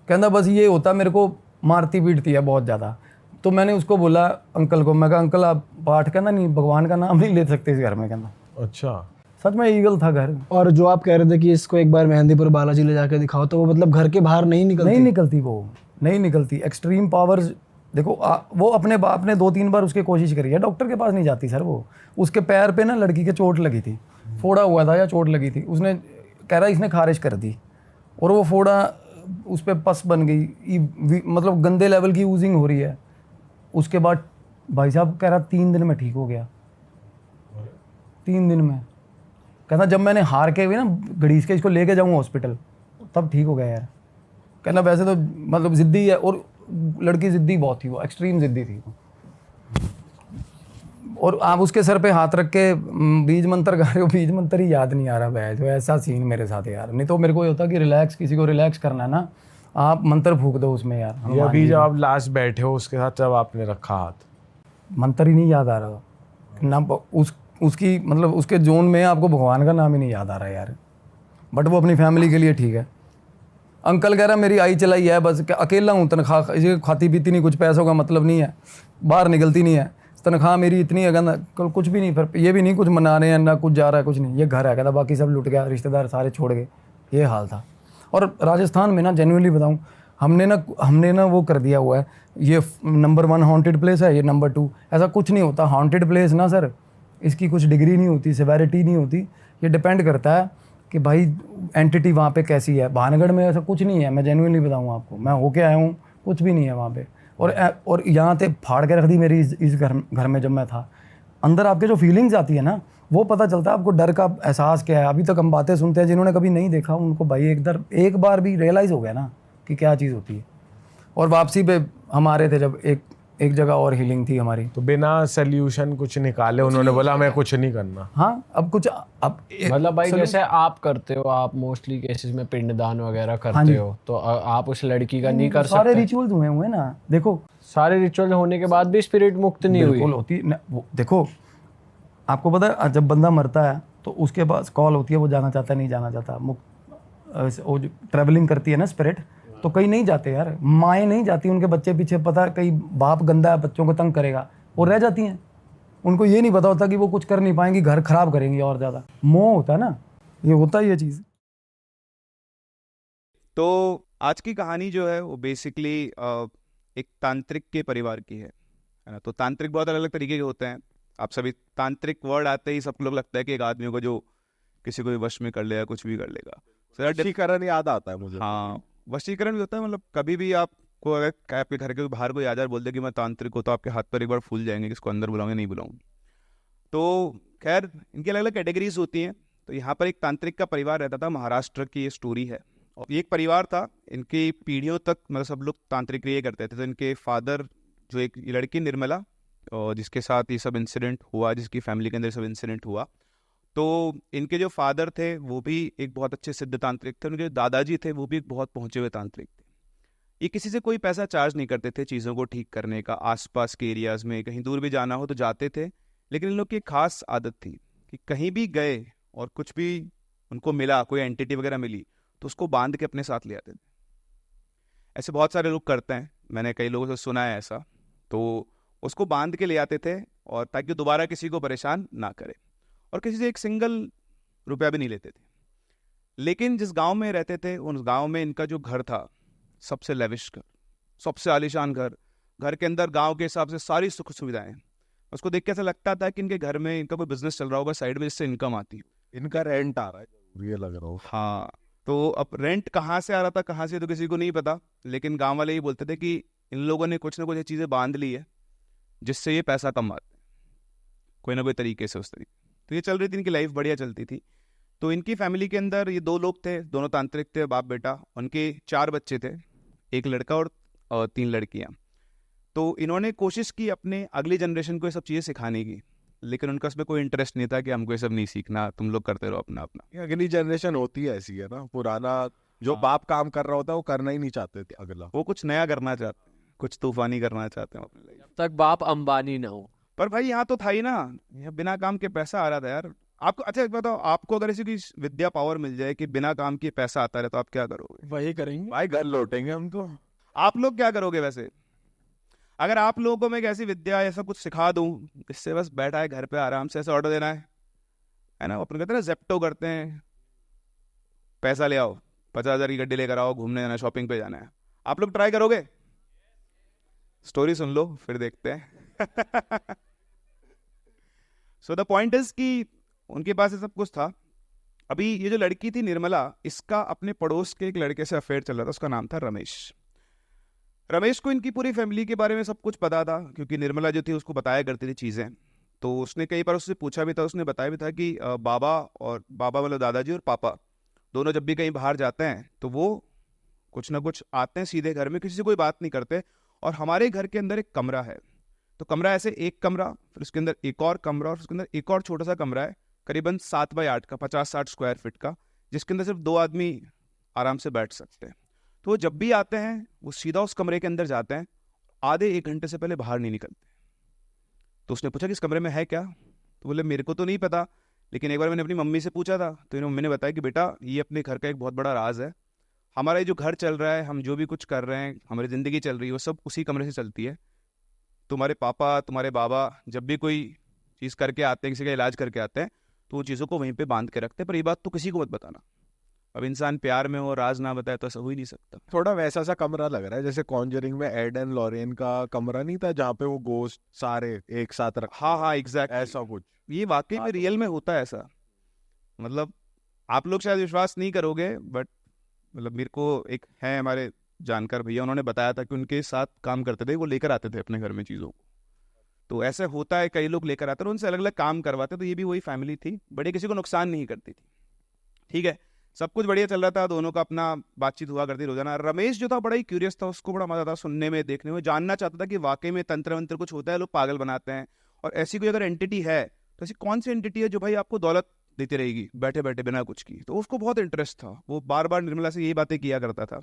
कहना बस ये होता मेरे को मारती पीटती है बहुत ज़्यादा। तो मैंने उसको बोला अंकल को, मैं कहा अंकल आप पाठ, कहना नहीं भगवान का नाम नहीं ले सकते इस घर में, कहना। अच्छा, सच में ईगल था घर। और जो आप कह रहे थे कि इसको एक बार मेहंदीपुर बालाजी ले जाके दिखाओ, तो वो मतलब घर के बाहर नहीं निकलती? वो नहीं निकलती। एक्सट्रीम पावर्स देखो, वो अपने बाप ने 2-3 बार उसकी कोशिश करी है, डॉक्टर के पास नहीं जाती सर। वो उसके पैर पे ना लड़की के चोट लगी थी, फोड़ा हुआ था या चोट लगी थी, उसने कह रहा इसने खारिज कर दी, और वो फोड़ा उस पर पस बन गई, मतलब गंदे लेवल की यूजिंग हो रही है। उसके बाद भाई साहब कह रहा 3 दिन में ठीक हो गया, 3 दिन में। कहना जब मैंने हार के भी ना घड़ीस के इसको लेके जाऊँगा हॉस्पिटल, तब ठीक हो गया यार। कहना वैसे तो मतलब ज़िद्दी है, और लड़की ज़िद्दी बहुत थी, वो एक्सट्रीम ज़िद्दी थी। और आप उसके सर पे हाथ रख के बीज मंत्र गा रहे हो, बीज मंत्र ही याद नहीं आ रहा है, तो ऐसा सीन मेरे साथ है यार। नहीं तो मेरे को ये होता कि रिलैक्स, किसी को रिलैक्स करना है ना, आप मंत्र फूक दो उसमें यार। ये अभी जब आप लास्ट बैठे हो उसके साथ जब आपने रखा हाथ, मंत्र ही नहीं याद आ रहा ना, उसकी मतलब उसके जोन में आपको भगवान का नाम ही नहीं याद आ रहा यार। बट वो अपनी फैमिली के लिए ठीक है। अंकल कह रहा मेरी आई चलाई है, बस अकेला हूँ, तनख्वाह खाती पीती नहीं, कुछ पैसों का मतलब नहीं है, बाहर निकलती नहीं है, तनख्वाह मेरी इतनी है, कहना कुछ भी नहीं, फिर ये भी नहीं कुछ मना रहे हैं ना कुछ जा रहा है, कुछ नहीं, ये घर है, कहता बाकी सब लुट गया, रिश्तेदार सारे छोड़ गए, ये हाल था। और राजस्थान में ना जेन्युइनली बताऊँ, हमने ना वो कर दिया हुआ है, ये नंबर 1 हॉन्टेड प्लेस है, ये नंबर 2, ऐसा कुछ नहीं होता। हॉन्टेड प्लेस ना सर, इसकी कुछ डिग्री नहीं होती, सेवेरिटी नहीं होती, ये डिपेंड करता है कि भाई एंटिटी वहाँ पे कैसी है। भानगढ़ में ऐसा कुछ नहीं है, मैं जेन्युइनली बताऊँ आपको, मैं होके आया हूँ, कुछ भी नहीं है वहाँ पे। और यहाँ पे फाड़ के रख दी मेरी इस घर में। जब मैं था अंदर, आपके जो फीलिंग्स आती है ना, वो पता चलता है आपको, डर का एहसास क्या है। अभी तक हम बातें सुनते हैं, जिन्होंने कभी नहीं देखा उनको भाई एक बार भी रियलाइज़ हो गया ना कि क्या चीज़ होती है। और वापसी पे हम आ रहे थे, जब एक जगह और हीलिंग थी हमारी। तो बिना सोल्यूशन कुछ निकाले उन्होंने बोला मैं कुछ नहीं करना। हाँ, अब कुछ अब मतलब भाई जैसे आप करते हो, आप मोस्टली केसेस में पिंडदान वगैरह करते हो, तो आप उस लड़की का नहीं कर सारे सकते? रिचुअल्स हुए हुए ना, देखो सारे रिचुअल होने के बाद भी स्पिरिट मुक्त नहीं हुई? बिल्कुल होती देखो, आपको पता है जब बंदा मरता है तो उसके पास कॉल होती है, वो जाना चाहता है नहीं जाना चाहता। वो जो ट्रैवलिंग करती है ना स्पिरिट, तो कई नहीं जाते यार, माएँ नहीं जाती उनके बच्चे पीछे, पता कई बाप गंदा है बच्चों को तंग करेगा, वो रह जाती हैं। उनको ये नहीं पता होता कि वो कुछ कर नहीं पाएंगी, घर खराब करेंगी और ज़्यादा। मोह होता है ना, ये होता ही ये चीज़। तो आज की कहानी जो है वो बेसिकली एक तांत्रिक के परिवार की है ना। तो तांत्रिक बहुत अलग अलग तरीके के होते हैं। आप सभी तांत्रिक वर्ड आते ही सब लोग लगता है कि एक आदमी को जो किसी को भी वश में कर लेगा, कुछ भी कर लेगा। वशीकरण याद आता है मुझे। हाँ, वशीकरण भी होता है। मतलब कभी भी आपको अगर आपके घर के बाहर कोई आ जाए बोल दे कि मैं तांत्रिक हूँ, तो आपके हाथ पर एक बार फूल जाएंगे कि इसको अंदर बुलाऊंगे नहीं बुलाऊंगे। तो खैर इनकी अलग अलग कैटेगरीज होती हैं। तो यहाँ पर एक तांत्रिक का परिवार रहता था, महाराष्ट्र की ये स्टोरी है। और ये एक परिवार था, इनकी पीढ़ियों तक मतलब सब लोग तांत्रिक क्रिया करते थे। तो इनके फादर जो एक लड़की निर्मला, और जिसके साथ ये सब इंसिडेंट हुआ, जिसकी फैमिली के अंदर सब इंसिडेंट हुआ, तो इनके जो फादर थे वो भी एक बहुत अच्छे सिद्ध तांत्रिक थे। उनके दादाजी थे वो भी एक बहुत पहुंचे हुए तांत्रिक थे। ये किसी से कोई पैसा चार्ज नहीं करते थे चीज़ों को ठीक करने का। आसपास के एरियाज़ में कहीं दूर भी जाना हो तो जाते थे। लेकिन इन लोग की एक खास आदत थी कि कहीं भी गए और कुछ भी उनको मिला, कोई एंटिटी वगैरह मिली, तो उसको बांध के अपने साथ ले आते थे। ऐसे बहुत सारे लोग करते हैं, मैंने कई लोगों से सुना है ऐसा। तो उसको बांध के ले आते थे, और ताकि दोबारा किसी को परेशान ना करे, और किसी से एक सिंगल रुपया भी नहीं लेते थे। लेकिन जिस गांव में रहते थे, उस गांव में इनका जो घर था, सबसे लेविश घर, सबसे आलीशान घर। घर के अंदर गांव के हिसाब से सारी सुख सुविधाएं। उसको देख के ऐसा लगता था कि इनके घर में इनका कोई बिजनेस चल रहा होगा साइड में, जिससे इनकम आती है। इनका रेंट आ रहा है, ये लग रहा हो। हाँ, तो अब रेंट कहाँ से आ रहा था, कहाँ से, तो किसी को नहीं पता। लेकिन गांव वाले ही बोलते थे कि इन लोगों ने कुछ ना कुछ चीज़ें बांध ली है जिससे ये पैसा कमाते हैं कोई ना कोई तरीके से, उस तरीके। तो ये चल रही थी, इनकी लाइफ बढ़िया चलती थी। तो इनकी फैमिली के अंदर ये 2 लोग थे, दोनों तांत्रिक थे, बाप बेटा। उनके 4 बच्चे थे, 1 लड़का और 3 लड़कियां। तो इन्होंने कोशिश की अपने अगली जनरेशन को ये सब चीज़ें सिखाने की, लेकिन उनका इसमें कोई इंटरेस्ट नहीं था कि हमको ये सब नहीं सीखना, तुम लोग करते रहो अपना अपना। ये अगली जनरेशन होती है ऐसी है ना, पुराना जो बाप काम कर रहा होता है वो करना ही नहीं चाहते थे अगला। वो कुछ नया करना चाहते हैं, कुछ तूफानी करना चाहते हैं अपने लाइफ। जब तक बाप अंबानी ना हो। पर भाई यहाँ तो था ही ना, यहाँ बिना काम के पैसा आ रहा था यार आपको। अच्छा एक बताओ, आपको अगर ऐसी कोई विद्या पावर मिल जाए कि बिना काम के पैसा आता रहे, तो आप क्या करोगे? वही करेंगे। भाई घर लौटेंगे हम तो। आप लोग क्या करोगे वैसे? अगर आप लोगों को मैं एक ऐसी विद्या ऐसा कुछ सिखा दूं, इससे बस बैठा है घर पे आराम से ऐसे ऑर्डर देना है ना, अपन कहते हैं ना जेप्टो करते हैं, पैसा ले आओ, 50,000 की गड्डी लेकर आओ, घूमने जाना है, शॉपिंग पे जाना है, आप लोग ट्राई करोगे? स्टोरी सुन लो फिर देखते हैं। सो द पॉइंट इज कि उनके पास ये सब कुछ था। अभी ये जो लड़की थी निर्मला, इसका अपने पड़ोस के एक लड़के से अफेयर चल रहा था, उसका नाम था रमेश। रमेश को इनकी पूरी फैमिली के बारे में सब कुछ पता था, क्योंकि निर्मला जो थी उसको बताया करती थी चीज़ें। तो उसने कई बार उससे पूछा भी था, उसने बताया भी था कि बाबा मतलब दादाजी और पापा दोनों जब भी कहीं बाहर जाते हैं तो वो कुछ ना कुछ आते हैं सीधे घर में, किसी से कोई बात नहीं करते। और हमारे घर के अंदर एक कमरा है, तो कमरा ऐसे एक कमरा, फिर उसके अंदर एक और कमरा, और उसके अंदर एक और छोटा सा कमरा है, करीबन 7 बाई 8 का, 50-60 स्क्वायर फीट का, जिसके अंदर सिर्फ 2 आदमी आराम से बैठ सकते हैं। तो वो जब भी आते हैं वो सीधा उस कमरे के अंदर जाते हैं, आधे 1 घंटे से पहले बाहर नहीं निकलते। तो उसने पूछा कि इस कमरे में है क्या? तो बोले मेरे को तो नहीं पता, लेकिन एक बार मैंने अपनी मम्मी से पूछा था, तो इन्होंने मम्मी ने बताया कि बेटा ये अपने घर का एक बहुत बड़ा राज है। हमारा ये जो घर चल रहा है, हम जो भी कुछ कर रहे हैं, हमारी ज़िंदगी चल रही है, वो सब उसी कमरे से चलती है। तुम्हारे पापा तुम्हारे बाबा जब भी कोई चीज़ करके आते हैं, किसी का इलाज करके आते हैं, तो वो चीज़ों को वहीं पे बांध के रखते हैं। पर ये बात तो किसी को मत बताना। अब इंसान प्यार में हो, राज ना बताए तो ऐसा हो ही नहीं सकता। थोड़ा वैसा सा कमरा लग रहा है जैसे कॉन्जरिंग में एड एंड लॉरेन का कमरा नहीं था, जहाँ पे वो गोश्त सारे एक साथ रख। हाँ एग्जैक्ट ऐसा कुछ ये वाकई में रियल में होता है ऐसा। मतलब आप लोग शायद विश्वास नहीं करोगे, बट मतलब मेरे को एक है हमारे जानकार भैया, उन्होंने बताया था कि उनके साथ काम करते थे, वो लेकर आते थे अपने घर में चीज़ों को। तो ऐसे होता है, कई लोग लेकर आते हैं, उनसे अलग अलग काम करवाते। तो ये भी वही फैमिली थी, बड़े किसी को नुकसान नहीं करती थी। ठीक है, सब कुछ बढ़िया चल रहा था, दोनों का अपना बातचीत हुआ करती रोजाना। रमेश जो था बड़ा ही क्यूरियस था, उसको बड़ा मजा था सुनने में, देखने में, जानना चाहता था कि वाकई में तंत्र मंत्र कुछ होता है, लोग पागल बनाते हैं, और ऐसी कोई अगर एंटिटी है तो ऐसी कौन सी एंटिटी है जो भाई आपको दौलत देती रहेगी बैठे बैठे बिना कुछ की। तो उसको बहुत इंटरेस्ट था, वो बार बार निर्मला से यही बातें किया करता था।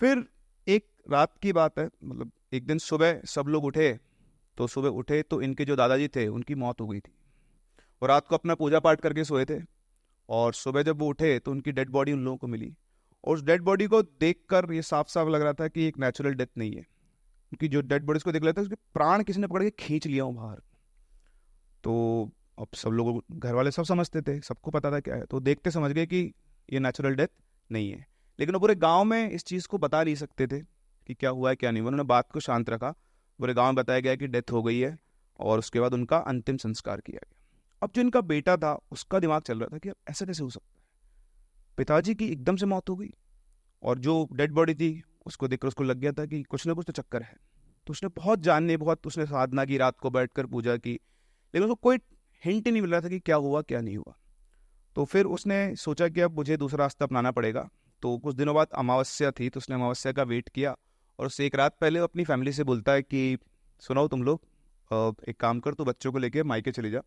फिर एक रात की बात है, मतलब एक दिन सुबह सब लोग उठे, तो सुबह उठे तो इनके जो दादाजी थे उनकी मौत हो गई थी, और रात को अपना पूजा पाठ करके सोए थे, और सुबह जब वो उठे तो उनकी डेड बॉडी उन लोगों को मिली, और उस डेड बॉडी को देखकर ये साफ साफ लग रहा था कि एक नेचुरल डेथ नहीं है, क्योंकि जो डेड बॉडीज को देख लेते उसके प्राण किसी ने पकड़ के खींच लिया हो बाहर। तो अब सब लोग, घर वाले सब समझते थे, सबको पता था क्या है, तो देखते समझ गए कि ये नेचुरल डेथ नहीं है। लेकिन वो पूरे गांव में इस चीज़ को बता नहीं सकते थे कि क्या हुआ है क्या नहीं हुआ, उन्होंने बात को शांत रखा। पूरे गांव में बताया गया कि डेथ हो गई है, और उसके बाद उनका अंतिम संस्कार किया गया। अब जो इनका बेटा था उसका दिमाग चल रहा था कि ऐसा कैसे हो सकता है, पिताजी की एकदम से मौत हो गई, और जो डेड बॉडी थी उसको देखकर उसको लग गया था कि कुछ ना कुछ तो चक्कर है। तो उसने बहुत उसने साधना की, रात को बैठकर पूजा की, लेकिन उसको कोई हिंट ही नहीं मिल रहा था कि क्या हुआ क्या नहीं हुआ। तो फिर उसने सोचा कि अब मुझे दूसरा रास्ता अपनाना पड़ेगा। तो कुछ दिनों बाद अमावस्या थी, तो उसने अमावस्या का वेट किया, और उससे एक रात पहले अपनी फैमिली से बोलता है कि सुनो तुम लोग, एक काम कर, तो बच्चों को लेके मायके चले जा,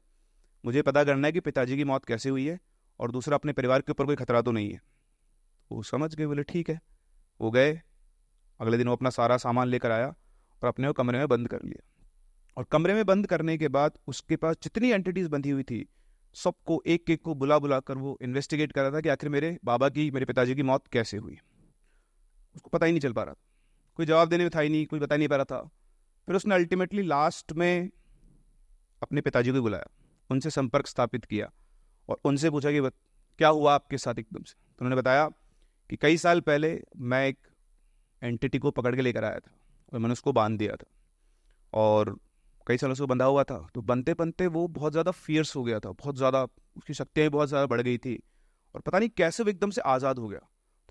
मुझे पता करना है कि पिताजी की मौत कैसे हुई है, और दूसरा अपने परिवार के ऊपर कोई खतरा तो नहीं है। वो समझ गए, बोले ठीक है। वो गए, अगले दिन वो अपना सारा सामान लेकर आया और अपने वो कमरे में बंद कर लिया। और कमरे में बंद करने के बाद उसके पास जितनी एंटिटीज बंधी हुई थी सबको एक एक को बुला बुला कर वो इन्वेस्टिगेट कर रहा था कि आखिर मेरे पिताजी की मौत कैसे हुई। उसको पता ही नहीं चल पा रहा था, कोई जवाब देने में था ही नहीं, कोई बता नहीं पा रहा था। फिर उसने अल्टीमेटली लास्ट में अपने पिताजी को बुलाया, उनसे संपर्क स्थापित किया और उनसे पूछा कि क्या हुआ आपके साथ एकदम से। तो उन्होंने बताया कि कई साल पहले मैं एक एंटिटी को पकड़ के लेकर आया था और मैंने उसको बांध दिया था, और कई सालों से वो बंधा हुआ था। तो बनते बनते वो बहुत ज़्यादा फियर्स हो गया था, बहुत ज़्यादा उसकी शक्तियाँ बहुत ज़्यादा बढ़ गई थी, और पता नहीं कैसे वो एकदम से आज़ाद हो गया।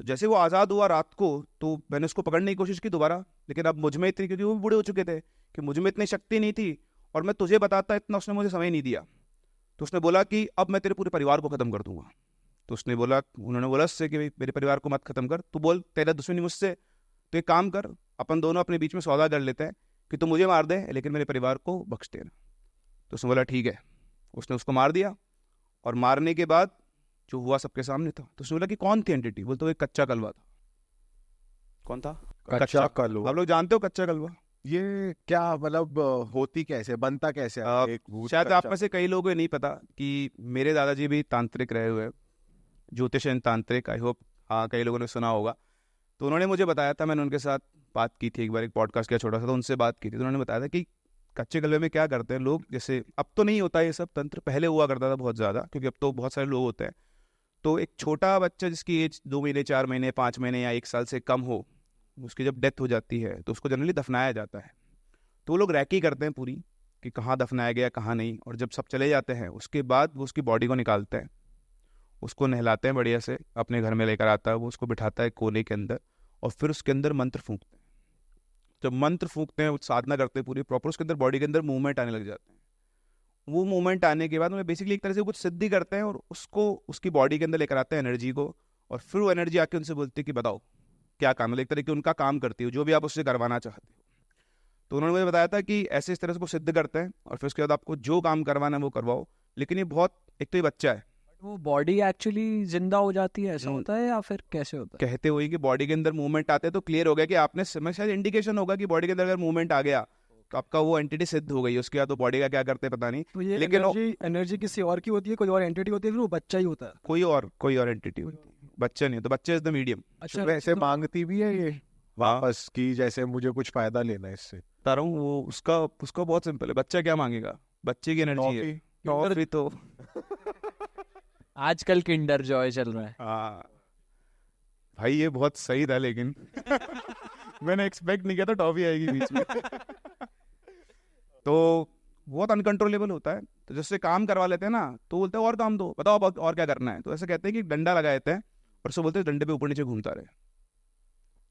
तो जैसे वो आज़ाद हुआ रात को, तो मैंने उसको पकड़ने की कोशिश की दोबारा, लेकिन अब मुझ में इतनी, क्योंकि वो बूढ़े हो चुके थे, कि मुझ में इतनी शक्ति नहीं थी, और मैं तुझे बताता इतना उसने मुझे समय नहीं दिया। तो उसने बोला कि अब मैं तेरे पूरे परिवार को ख़त्म कर दूंगा। तो उन्होंने बोला उससे कि भाई मेरे परिवार को मत ख़त्म कर, तू बोल तेरा दुश्मनी मुझसे, तो एक काम कर, अपन दोनों अपने बीच में सौदा कर लेते हैं कि तू मुझे मार दे लेकिन मेरे परिवार को बख्श देना। तो उसने बोला ठीक है। उसने उसको मार दिया, और मारने के बाद जो हुआ सबके सामने था। तो उसने बोला कि कौन थी एंटिटी? बोलते वो एक कच्चा कलवा था। कौन था? कच्चा कलवा। आप लोग जानते हो कच्चा कलवा? ये क्या मतलब होती कैसे, बनता कैसे है एक भूत शायद कच्चा? आप में से कई लोगों को नहीं पता कि मेरे दादाजी भी तांत्रिक रहे हुए, ज्योतिषन तांत्रिक, आई होप हाँ कई लोगों ने सुना होगा। तो उन्होंने मुझे बताया था, मैंने उनके साथ बात की थी एक बार, एक पॉडकास्ट किया छोटा सा, तो उनसे बात की थी। तो उन्होंने बताया था कि कच्चे कलवे में क्या करते हैं लोग, जैसे अब तो नहीं होता ये सब तंत्र, पहले हुआ करता था बहुत ज़्यादा, क्योंकि अब तो बहुत सारे लोग होते हैं। तो एक छोटा बच्चा जिसकी एज 2 महीने 4 महीने 5 महीने या 1 साल से कम हो, उसकी जब डेथ हो जाती है तो उसको जनरली दफनाया जाता है। तो वो लोग रैकी करते हैं पूरी कि कहाँ दफनाया गया कहाँ नहीं, और जब सब चले जाते हैं उसके बाद वो उसकी बॉडी को निकालते हैं, उसको नहलाते हैं बढ़िया से, अपने घर में लेकर आता है, वो उसको बिठाता है कोने के अंदर, और फिर उसके अंदर मंत्र फूंकते हैं। जब मंत्र फूंकते हैं, साधना करते हैं पूरी प्रॉपर, उसके अंदर बॉडी के अंदर मूवमेंट आने लग जाते हैं। वो मूवमेंट आने के बाद उन्हें बेसिकली एक तरह से कुछ सिद्धि करते हैं, और उसको उसकी बॉडी के अंदर लेकर आते हैं एनर्जी को, और फिर वो एनर्जी आके उनसे बोलती है कि बताओ क्या काम है। एक तरह की उनका काम करती हो, जो भी आप उससे करवाना चाहते हो। तो उन्होंने मुझे बताया था कि ऐसे इस तरह से को सिद्ध करते हैं, और फिर उसके बाद आपको जो काम करवाना है वो करवाओ। लेकिन ये बहुत, एक तो ये बच्चा है, वो बॉडी एक्चुअली जिंदा हो जाती है, ऐसा होता है या फिर कैसे होता है? कहते हुए कि बॉडी के अंदर मूवमेंट आते हैं, तो क्लियर हो गया कि आपने समय, शायद इंडिकेशन होगा कि बॉडी के अंदर अगर मूवमेंट आ गया तो आपका वो एंटिटी सिद्ध हो गई। उसके बाद तो बॉडी का क्या करते हैं पता नहीं, तो ये लेकिन एनर्जी किसी और की होती है, कोई और एंटिटी होती है, फिर वो बच्चा ही होता है? कोई और एंटिटी होती है, बच्चा नहीं, तो बच्चा इज द मीडियम। अच्छा, वैसे तो मांगती भी है ये वापस की, जैसे मुझे कुछ फायदा लेना है इससे? बता रहा हूँ, वो उसका बहुत सिंपल है। बच्चा क्या मांगेगा? बच्चे की एनर्जी है। टॉफी तो आजकल किंडर जॉय चल रहा है। हाँ भाई, ये बहुत सही था, लेकिन मैंने एक्सपेक्ट नहीं किया था टॉफी आएगी बीच में। तो बहुत अनकंट्रोलेबल होता है। तो जिससे काम करवा लेते हैं ना, तो बोलते हैं और काम दो, बताओ अब और क्या करना है। तो ऐसे कहते हैं कि डंडा लगा देते हैं, और उसको बोलते हैं डंडे पे ऊपर नीचे घूमता रहे,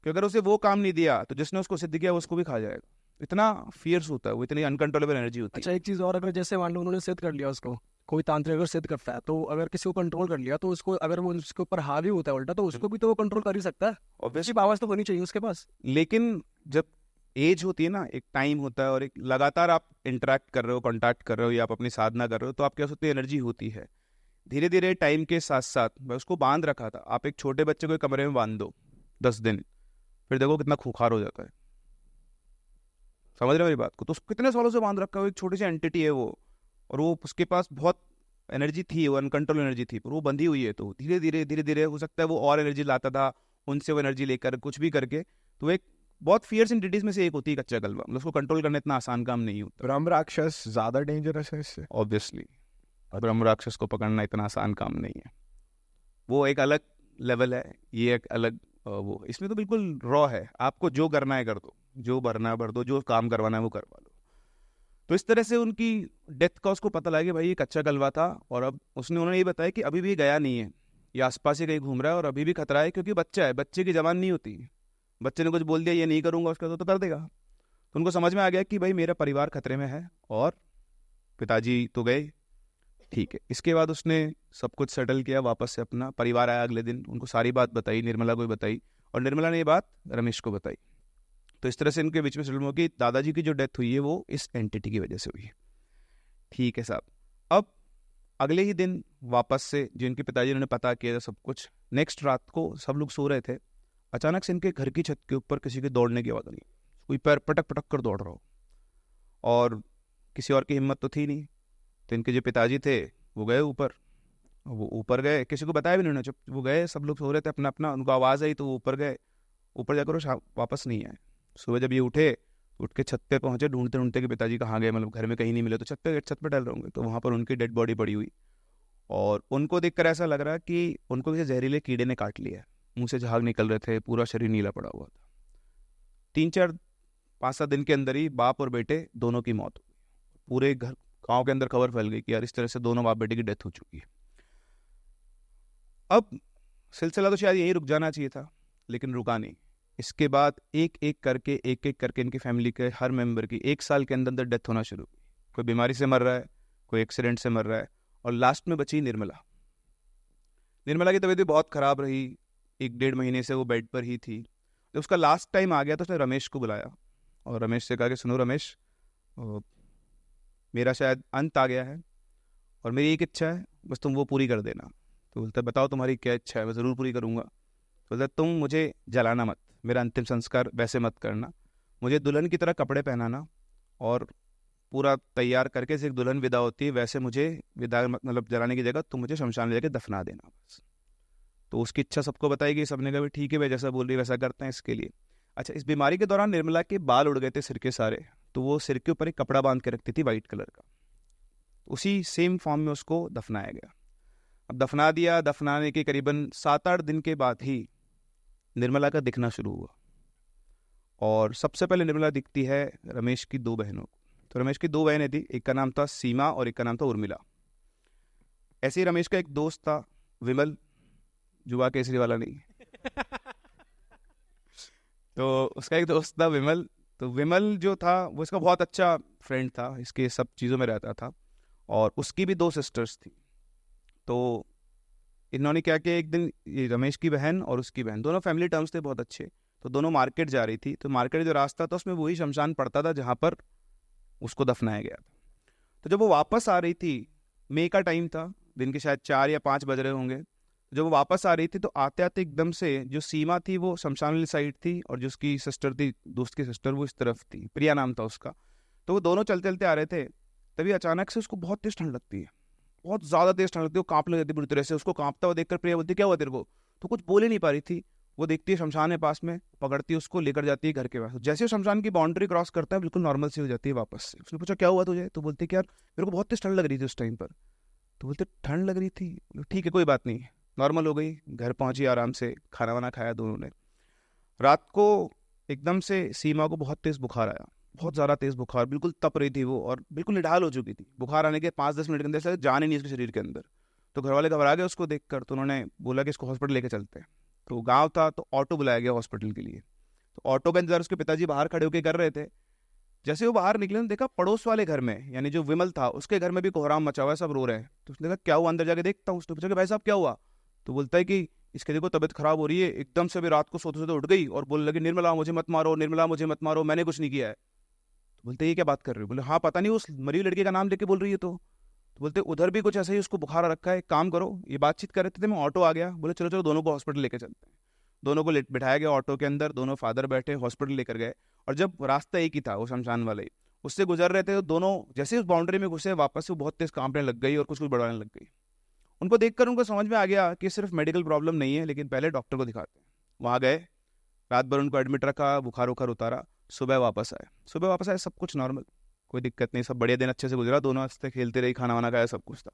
कि अगर उसे वो काम नहीं दिया तो जिसने उसको सिद्ध किया उसको भी खा जाएगा। इतना फियर्स होता है वो, इतनी अनकंट्रोलेबल एनर्जी होती है। अच्छा, एक चीज और, अगर जैसे मान लो उन्होंने सिद्ध कर लिया उसको, कोई तांत्रिक अगर सिद्ध करता है तो अगर किसी को कंट्रोल कर लिया तो उसको, अगर वो उसके ऊपर हावी होता है उल्टा, तो उसको भी तो वो कंट्रोल कर ही सकता है। ऑब्वियसली ऑब्वियसली आवाज तो होनी चाहिए उसके पास। लेकिन जब एज होती है ना, एक टाइम होता है और एक लगातार आप इंटरेक्ट कर रहे हो, कांटेक्ट कर रहे हो या आप अपनी साधना कर रहे हो, तो आपके पास उतनी एनर्जी होती है। धीरे धीरे टाइम के साथ साथ मैं उसको बांध रखा था। आप एक छोटे बच्चे को एक कमरे में बांध दो 10 दिन, फिर देखो कितना खूंखार हो जाता है। समझ रहे हो मेरी बात को? तो उसको कितने सालों से बांध रखा है, एक छोटी सी एंटिटी है वो, और वो उसके पास बहुत एनर्जी थी, वो अनकंट्रोल एनर्जी थी, पर वो बंधी हुई है। तो धीरे धीरे हो सकता है वो और एनर्जी लाता था, उनसे वो एनर्जी लेकर कुछ भी करके। तो एक बहुत फियर्स एंटिटीज में से एक होती है कच्चा गलवा, मतलब उसको कंट्रोल करना इतना आसान काम नहीं होता। ब्रह्म राक्षस ज्यादा डेंजरस है इससे? ऑब्वियसली ब्रह्म राक्षस को पकड़ना इतना आसान काम नहीं है, वो एक अलग लेवल है, ये एक अलग वो। इसमें तो बिल्कुल रॉ है, आपको जो करना है कर दो, जो भरना है भर दो, जो काम करवाना है वो करवा लो। तो इस तरह से उनकी डेथ का उसको पता लगा कि भाई ये कच्चा गलवा था, और अब उन्होंने ये बताया कि अभी भी गया नहीं है, ये आसपास ही कहीं घूम रहा है और अभी भी खतरा है, क्योंकि बच्चा है, बच्चे की जबान नहीं होती। बच्चे ने कुछ बोल दिया ये नहीं करूंगा उसका तो कर देगा। तो उनको समझ में आ गया कि भाई मेरा परिवार खतरे में है, और पिताजी तो गए, ठीक है। इसके बाद उसने सब कुछ सेटल किया, वापस से अपना परिवार आया अगले दिन, उनको सारी बात बताई, निर्मला को भी बताई, और निर्मला ने ये बात रमेश को बताई। तो इस तरह से इनके बीच में सेटल हुआ कि दादाजी की जो डेथ हुई है वो इस एंटिटी की वजह से हुई है। ठीक है साहब। अब अगले ही दिन वापस से जिनके पिताजी ने पता किया था सब कुछ, नेक्स्ट रात को सब लोग सो रहे थे, अचानक से इनके घर की छत के ऊपर किसी के दौड़ने की आवाज़ नहीं, कोई पैर पटक पटक कर दौड़ रहा हो, और किसी और की हिम्मत तो थी नहीं। तो इनके जो पिताजी थे वो गए ऊपर, वो ऊपर गए, किसी को बताया भी नहीं उन्होंने, वो गए, सब लोग सो रहे थे अपना अपना, उनको आवाज़ आई तो वो ऊपर गए। ऊपर जाकर वो वापस नहीं आए। सुबह जब ये उठे, उठ के छत पे पहुंचे, ढूंढते ढूंढते कि पिताजी कहाँ गए, मतलब घर में कहीं नहीं मिले, तो छत पे टहल रहे होंगे, तो वहाँ पर उनकी डेड बॉडी पड़ी हुई, और उनको देखकर ऐसा लग रहा कि उनको किसी जहरीले कीड़े ने काट लिया, मुंह से झाग निकल रहे थे, पूरा शरीर नीला पड़ा हुआ था। 3-4-5-7 दिन के अंदर ही बाप और बेटे दोनों की मौत हो गई। पूरे घर गांव के अंदर खबर फैल गई कि यार इस तरह से दोनों बाप बेटे की डेथ हो चुकी है। अब सिलसिला तो शायद यही रुक जाना चाहिए था, लेकिन रुका नहीं। इसके बाद एक एक करके इनकी फैमिली के हर मेंबर की 1 साल के अंदर डेथ होना शुरू हुई। कोई बीमारी से मर रहा है, कोई एक्सीडेंट से मर रहा है, और लास्ट में बची निर्मला। निर्मला की तबीयत भी बहुत खराब रही, 1-1.5 महीने से वो बेड पर ही थी। जब उसका लास्ट टाइम आ गया तो उसने रमेश को बुलाया, और रमेश से कहा कि सुनो रमेश, मेरा शायद अंत आ गया है, और मेरी एक इच्छा है, बस तुम वो पूरी कर देना। तो बोलता बताओ तुम्हारी क्या इच्छा है, मैं ज़रूर पूरी करूँगा। तो बोलता तुम मुझे जलाना मत, मेरा अंतिम संस्कार वैसे मत करना, मुझे दुल्हन की तरह कपड़े पहनाना, और पूरा तैयार करके जैसे एक दुल्हन विदा होती है वैसे मुझे विदा, मतलब जलाने की जगह तुम मुझे शमशान ले जाकर दफना देना बस। तो उसकी इच्छा सबको बताई गई, सबने कहा ठीक है भाई, जैसा बोल रही वैसा करते हैं इसके लिए। अच्छा, इस बीमारी के दौरान निर्मला के बाल उड़ गए थे सिर के सारे, तो वो सिर के ऊपर एक कपड़ा बांध के रखती थी वाइट कलर का, उसी सेम फॉर्म में उसको दफनाया गया। अब दफना दिया, दफनाने के करीबन 7-8 दिन के बाद ही निर्मला का दिखना शुरू हुआ, और सबसे पहले निर्मला दिखती है रमेश की 2 बहनों को। तो रमेश की 2 बहनें थी, एक का नाम था सीमा और एक का नाम था उर्मिला। ऐसे ही रमेश का एक दोस्त था विमल, जुआ केसरी वाला नहीं तो उसका एक दोस्त था विमल। तो विमल जो था वो इसका बहुत अच्छा फ्रेंड था, इसके सब चीज़ों में रहता था, और उसकी भी 2 सिस्टर्स थी। तो इन्होंने क्या किया, एक दिन ये रमेश की बहन और उसकी बहन, दोनों फैमिली टर्म्स थे बहुत अच्छे, तो दोनों मार्केट जा रही थी। तो मार्केट जो रास्ता था उसमें वही शमशान पड़ता था जहाँ पर उसको दफनाया गया था। तो जब वो वापस आ रही थी, मई का टाइम था, दिन के शायद 4 या 5 बज रहे होंगे, जब वो वापस आ रही थी तो आते आते एकदम से जो सीमा थी वो शमशान वाली साइड थी, और जो उसकी सिस्टर थी, दोस्त की सिस्टर, वो इस तरफ थी, प्रिया नाम था उसका। तो वो दोनों चलते चलते आ रहे थे, तभी अचानक से उसको बहुत तेज ठंड लगती है, बहुत ज़्यादा तेज ठंड लगती है, वो कांपने लगती है बुरी तरह से। उसको कांपता हुआ देखकर प्रिया बोलती क्या हुआ तेरे को, तो कुछ बोल ही नहीं पा रही थी। वो देखती है शमशान है पास में, पकड़ती है उसको, लेकर जाती है घर के पास। जैसे वो शमशान की बाउंड्री क्रॉस करता है बिल्कुल नॉर्मल सी हो जाती है वापस से। उसने पूछा क्या हुआ तुझे, तो बोलती कि यार मेरे को बहुत तेज ठंड लग रही थी उस टाइम पर। तो बोलते ठंड लग रही थी, ठीक है कोई बात नहीं, नॉर्मल हो गई। घर पहुंची आराम से, खाना वाना खाया दोनों ने। रात को एकदम से सीमा को बहुत तेज बुखार आया, बहुत ज़्यादा तेज बुखार, बिल्कुल तप रही थी वो, और बिल्कुल निढाल हो चुकी थी। बुखार आने के 5-10 मिनट के अंदर से जान ही नहीं उसके शरीर के अंदर। तो घर वाले घबरा गए उसको देखकर, तो उन्होंने बोला कि इसको हॉस्पिटल लेके चलते हैं। तो गांव था तो ऑटो बुलाया गया हॉस्पिटल के लिए। तो ऑटो का इंतजार उसके पिताजी बाहर खड़े होकर कर रहे थे। जैसे वो बाहर निकले ना, देखा पड़ोस वाले घर में, यानी जो विमल था उसके घर में भी कोहराम मचा हुआ है, सब रो रहे हैं। तो उसने कहा क्या हुआ, अंदर जाके देखता हूँ। उसने पूछा कि भाई साहब क्या हुआ? तो बोलता है कि इसके देखो तबीयत खराब हो रही है, एकदम से भी रात को सोते सोते उठ गई और बोलने लगी निर्मला मुझे मत मारो, निर्मला मुझे मत मारो, मैंने कुछ नहीं किया है। तो बोलते ये क्या बात कर रहे हो? बोले हाँ पता नहीं, उस मरी हुई लड़की का नाम लेके बोल रही है। तो बोलते उधर भी कुछ ऐसा ही उसको बुखार आ रखा है, एक काम करो। ये बातचीत कर रहे थे, मैं ऑटो आ गया, बोले चलो चलो दोनों को हॉस्पिटल लेके चलते हैं। दोनों को बिठाया गया ऑटो के अंदर, दोनों फादर बैठे, हॉस्पिटल लेकर गए। और जब रास्ता एक ही था, वो शमशान वाला ही, उससे गुजर रहे थे, तो दोनों जैसे उस बाउंड्री में घुसे, वापस से वो बहुत तेज कांपने लग गई और कुछ कुछ बढ़ाने लग गई। उनको देखकर उनको समझ में आ गया कि सिर्फ मेडिकल प्रॉब्लम नहीं है, लेकिन पहले डॉक्टर को दिखाते हैं। वहाँ गए, रात भर उनको एडमिट रखा, बुखार उखार उतारा, सुबह वापस आए, सब कुछ नॉर्मल, कोई दिक्कत नहीं, सब बढ़िया, दिन अच्छे से गुजरा, दोनों हंसते खेलते रही, खाना वाना खाया, सब कुछ था।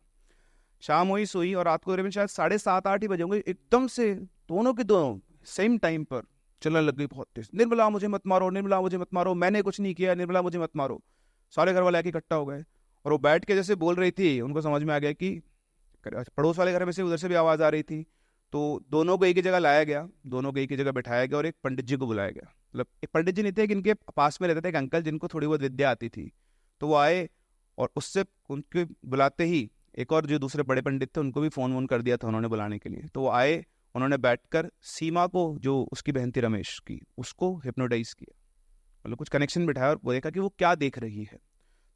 शाम हुई, सोई, और रात को करीबन शायद 7:30-8 ही बजे होंगे, एकदम से दोनों के दोनों सेम टाइम पर चलने लग गई बहुत तेज, निर्मला मुझे मत मारो, निर्मला मुझे मत मारो, मैंने कुछ नहीं किया, निर्मला मुझे मत मारो। सारे घर वाले आके इकट्ठा हो गए और वो बैठ के जैसे बोल रही थी, उनको समझ में आ गया कि पड़ोस वाले घर में से उधर से भी आवाज़ आ रही थी। तो दोनों को एक ही जगह लाया गया, दोनों को एक ही जगह बैठाया गया और एक पंडित जी को बुलाया गया। मतलब एक पंडित जी नहीं थे, इनके पास में रहते थे एक अंकल जिनको थोड़ी बहुत विद्या आती थी। तो वो आए और उससे उनके बुलाते ही एक और जो दूसरे बड़े पंडित थे उनको भी फ़ोन वोन कर दिया था उन्होंने बुलाने के लिए। तो वो आए, उन्होंने बैठकर सीमा को, जो उसकी बहन थी रमेश की, उसको हिप्नोटाइज किया, मतलब कुछ कनेक्शन बिठाया और वो देखा कि वो क्या देख रही है।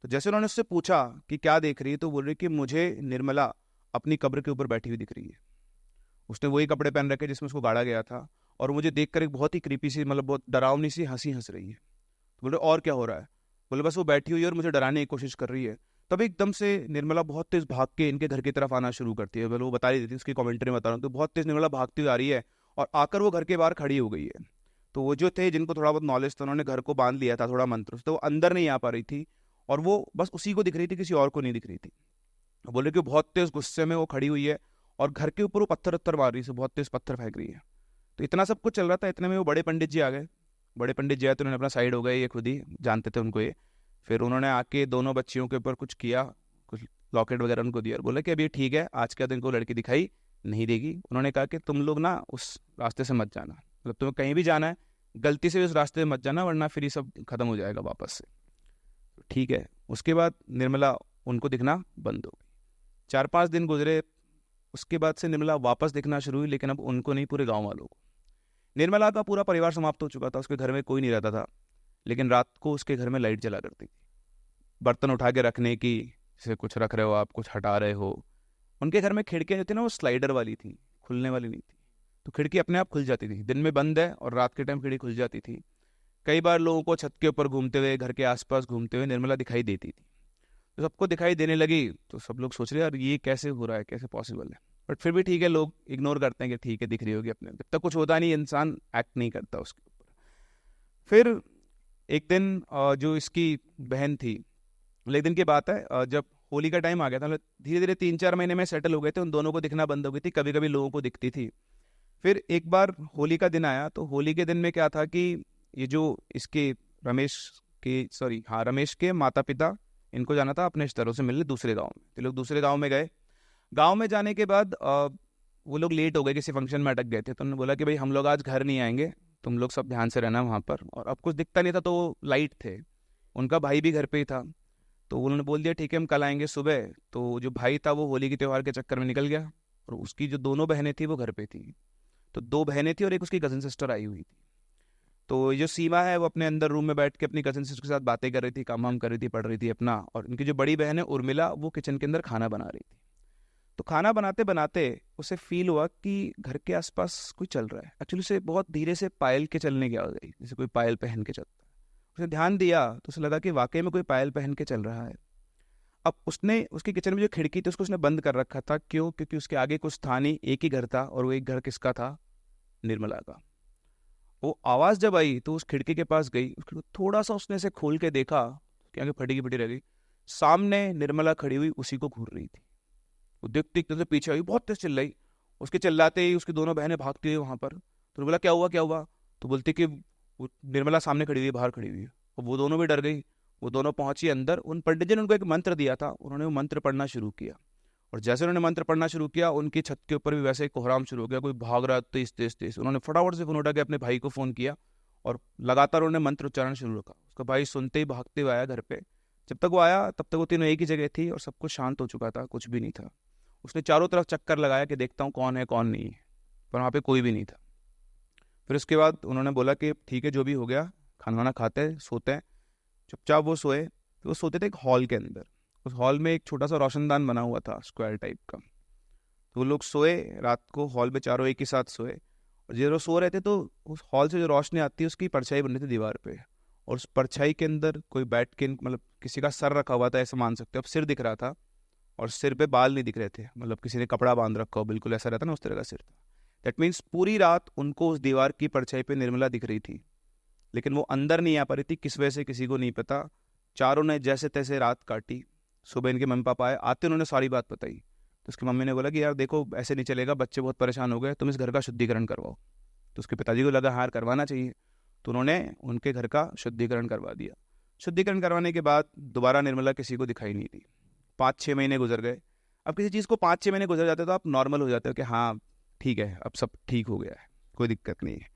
तो जैसे उन्होंने उससे पूछा कि क्या देख रही है, तो बोल रही कि मुझे निर्मला अपनी कब्र के ऊपर बैठी हुई दिख रही है। उसने वही कपड़े पहन रखे जिसमें उसको गाड़ा गया था, और मुझे देखकर एक बहुत ही क्रीपी सी, मतलब बहुत डरावनी सी हंसी हंस रही है। तो बोले और क्या हो रहा है? बोले बस वो बैठी हुई है और मुझे डराने की कोशिश कर रही है। तब एकदम से निर्मला बहुत तेज भाग के इनके घर की तरफ आना शुरू करती है। बोले वो बता रही थी, उसकी कमेंट्री में बता रहा हूँ, तो बहुत तेज निर्मला भागती हुई आ रही है और आकर वो घर के बाहर खड़ी हो गई है। तो वो जो थे, जिनको थोड़ा बहुत नॉलेज था, उन्होंने घर को बांध लिया था थोड़ा मंत्र से, तो वो अंदर नहीं आ पा रही थी और वो बस उसी को दिख रही थी, किसी और को नहीं दिख रही थी। बोले कि बहुत तेज गुस्से में वो खड़ी हुई है और घर के ऊपर वो पत्थर उत्तर मार रही है, बहुत तेज पत्थर फेंक रही है। तो इतना सब कुछ चल रहा था, इतने में वो बड़े पंडित जी आ गए। बड़े पंडित जी आए तो उन्होंने अपना साइड हो गए, ये खुद ही जानते थे उनको ये। फिर उन्होंने आके दोनों बच्चियों के ऊपर कुछ किया, कुछ लॉकेट वगैरह उनको दिया और बोला कि अभी ठीक है, आज के दिन को लड़की दिखाई नहीं देगी। उन्होंने कहा कि तुम लोग ना उस रास्ते से मत जाना, मतलब तुम्हें कहीं भी जाना है गलती से उस रास्ते में मत जाना, वरना फिर ये सब खत्म हो जाएगा वापस से। ठीक है। उसके बाद निर्मला उनको दिखना बंद हो गई। 4-5 दिन गुजरे, उसके बाद से निर्मला वापस दिखना शुरू हुई, लेकिन अब उनको नहीं, पूरे गांव वालों को। निर्मला का पूरा परिवार समाप्त हो चुका था, उसके घर में कोई नहीं रहता था, लेकिन रात को उसके घर में लाइट जला करती थी, बर्तन उठा के रखने की, जैसे कुछ रख रहे हो आप, कुछ हटा रहे हो। उनके घर में खिड़कियाँ जो थी ना, वो स्लाइडर वाली थी, खुलने वाली नहीं थी, तो खिड़की अपने आप खुल जाती थी। दिन में बंद है और रात के टाइम खिड़की खुल जाती थी। कई बार लोगों को छत के ऊपर घूमते हुए, घर के आसपास घूमते हुए निर्मला दिखाई देती थी। तो सबको दिखाई देने लगी तो सब लोग सोच रहे यार ये कैसे हो रहा है, कैसे पॉसिबल है। बट फिर भी ठीक है, लोग इग्नोर करते हैं कि ठीक है दिख रही होगी अपने, जब तक कुछ होता नहीं इंसान एक्ट नहीं करता उसके ऊपर। फिर एक दिन जो इसकी बहन थी, एक दिन की बात है, जब होली का टाइम आ गया था, मतलब धीरे धीरे 3-4 महीने में सेटल हो गए थे, उन दोनों को दिखना बंद हो गई थी, कभी कभी लोगों को दिखती थी। फिर एक बार होली का दिन आया, तो होली के दिन में क्या था कि ये जो इसके रमेश के माता पिता, इनको जाना था अपने रिश्तेदारों से मिलने दूसरे गांव में। तो लोग दूसरे गांव में गए। गांव में जाने के बाद वो लोग लेट हो गए, किसी फंक्शन में अटक गए थे। तो उन्होंने बोला कि भाई हम लोग आज घर नहीं आएंगे, तुम लोग सब ध्यान से रहना वहाँ पर। और अब कुछ दिखता नहीं था, तो वो लाइट थे, उनका भाई भी घर पे ही था। तो उन्होंने बोल दिया ठीक है हम कल आएंगे सुबह। तो जो भाई था वो होली के त्यौहार के चक्कर में निकल गया, और उसकी जो दोनों बहनें थी वो घर पे थी। तो 2 बहनें थी और एक उसकी कज़न सिस्टर आई हुई थी। तो जो सीमा है वो अपने अंदर रूम में बैठ के अपनी कज़न सिस्टर के साथ बातें कर रही थी, काम वाम कर रही थी, पढ़ रही थी अपना। और उनकी जो बड़ी बहन है उर्मिला, वो किचन के अंदर खाना बना रही थी। तो खाना बनाते बनाते उसे फील हुआ कि घर के आसपास कोई चल रहा है। एक्चुअली उसे बहुत धीरे से पायल के चलने की आवाज़ आई, जैसे कोई पायल पहन के चलता है। उसने ध्यान दिया तो उसे लगा कि वाकई में कोई पायल पहन के चल रहा है। अब उसने उसकी किचन में जो खिड़की थी उसको उसने बंद कर रखा था। क्यों? क्योंकि उसके आगे कुछ था नहीं, एक ही घर था, और वो एक घर किसका था? निर्मला का। वो आवाज़ जब आई तो उस खिड़की के पास गई, उसको थोड़ा सा उसने से खोल के देखा, उसके आगे फटी की फटी रह गई। सामने निर्मला खड़ी हुई उसी को घूर रही थी। वो देखते एकदम से पीछे आई, बहुत तेज चिल्लाई। उसके चिल्लाते ही उसकी दोनों बहनें भागती हुई वहाँ पर। तो बोला क्या हुआ क्या हुआ? तो बोलती कि वो निर्मला सामने खड़ी हुई है, बाहर खड़ी हुई है। और वो दोनों भी डर गई। वो दोनों पहुंची अंदर। उन पंडित जी ने उनको एक मंत्र दिया था, उन्होंने वो मंत्र पढ़ना शुरू किया। और जैसे उन्होंने मंत्र पढ़ना शुरू किया, उनकी छत के ऊपर भी वैसे ही कोहराम शुरू हो गया, कोई भाग रहा तेज तेज तेज। उन्होंने फटाफट से फोन उठा के अपने भाई को फ़ोन किया और लगातार उन्होंने मंत्र उच्चारण शुरू रखा। उसका उसका भाई सुनते ही भागते हुए आया घर पे। जब तक वो आया तब तक वो तीनों एक ही जगह थी और सब कुछ शांत हो चुका था, कुछ भी नहीं था। उसने चारों तरफ चक्कर लगाया कि देखता हूँ कौन है कौन नहीं है, पर वहाँ पे कोई भी नहीं था। फिर उसके बाद उन्होंने बोला कि ठीक है जो भी हो गया, खाना वाना खाते हैं सोते हैं। चुपचाप वो सोए। तो वो सोते थे एक हॉल के अंदर। उस हॉल में एक छोटा सा रोशनदान बना हुआ था स्क्वायर टाइप का। तो वो लोग सोए रात को हॉल में, चारों एक ही साथ सोए। और जब वो सो रहे थे तो उस हॉल से जो रोशनी आती है उसकी परछाई बन रही थी दीवार पे। और उस परछाई के अंदर कोई बैठ के, मतलब किसी का सर रखा हुआ था ऐसा मान सकते हो। अब सिर दिख रहा था और सिर पे बाल नहीं दिख रहे थे, मतलब किसी ने कपड़ा बांध रखा हो, बिल्कुल ऐसा रहता ना उस तरह का सिर था। दैट मीन्स पूरी रात उनको उस दीवार की परछाई पे निर्मला दिख रही थी, लेकिन वो अंदर नहीं आ पा रही थी। किस वजह से किसी को नहीं पता। चारों ने जैसे तैसे रात काटी। सुबह इनके मम्मी पापा आए, आते उन्होंने सारी बात बताई। तो उसकी मम्मी ने बोला कि यार देखो ऐसे नहीं चलेगा, बच्चे बहुत परेशान हो गए, तुम इस घर का शुद्धिकरण करवाओ। तो उसके पिताजी को लगा हार करवाना चाहिए, तो उन्होंने उनके घर का शुद्धिकरण करवा दिया। शुद्धिकरण करवाने के बाद दोबारा निर्मला किसी को दिखाई नहीं दी। 5-6 महीने गुजर गए। अब किसी चीज़ को 5-6 महीने गुजर जाते तो आप नॉर्मल हो जाते हो कि हाँ ठीक है अब सब ठीक हो गया है, कोई दिक्कत नहीं है।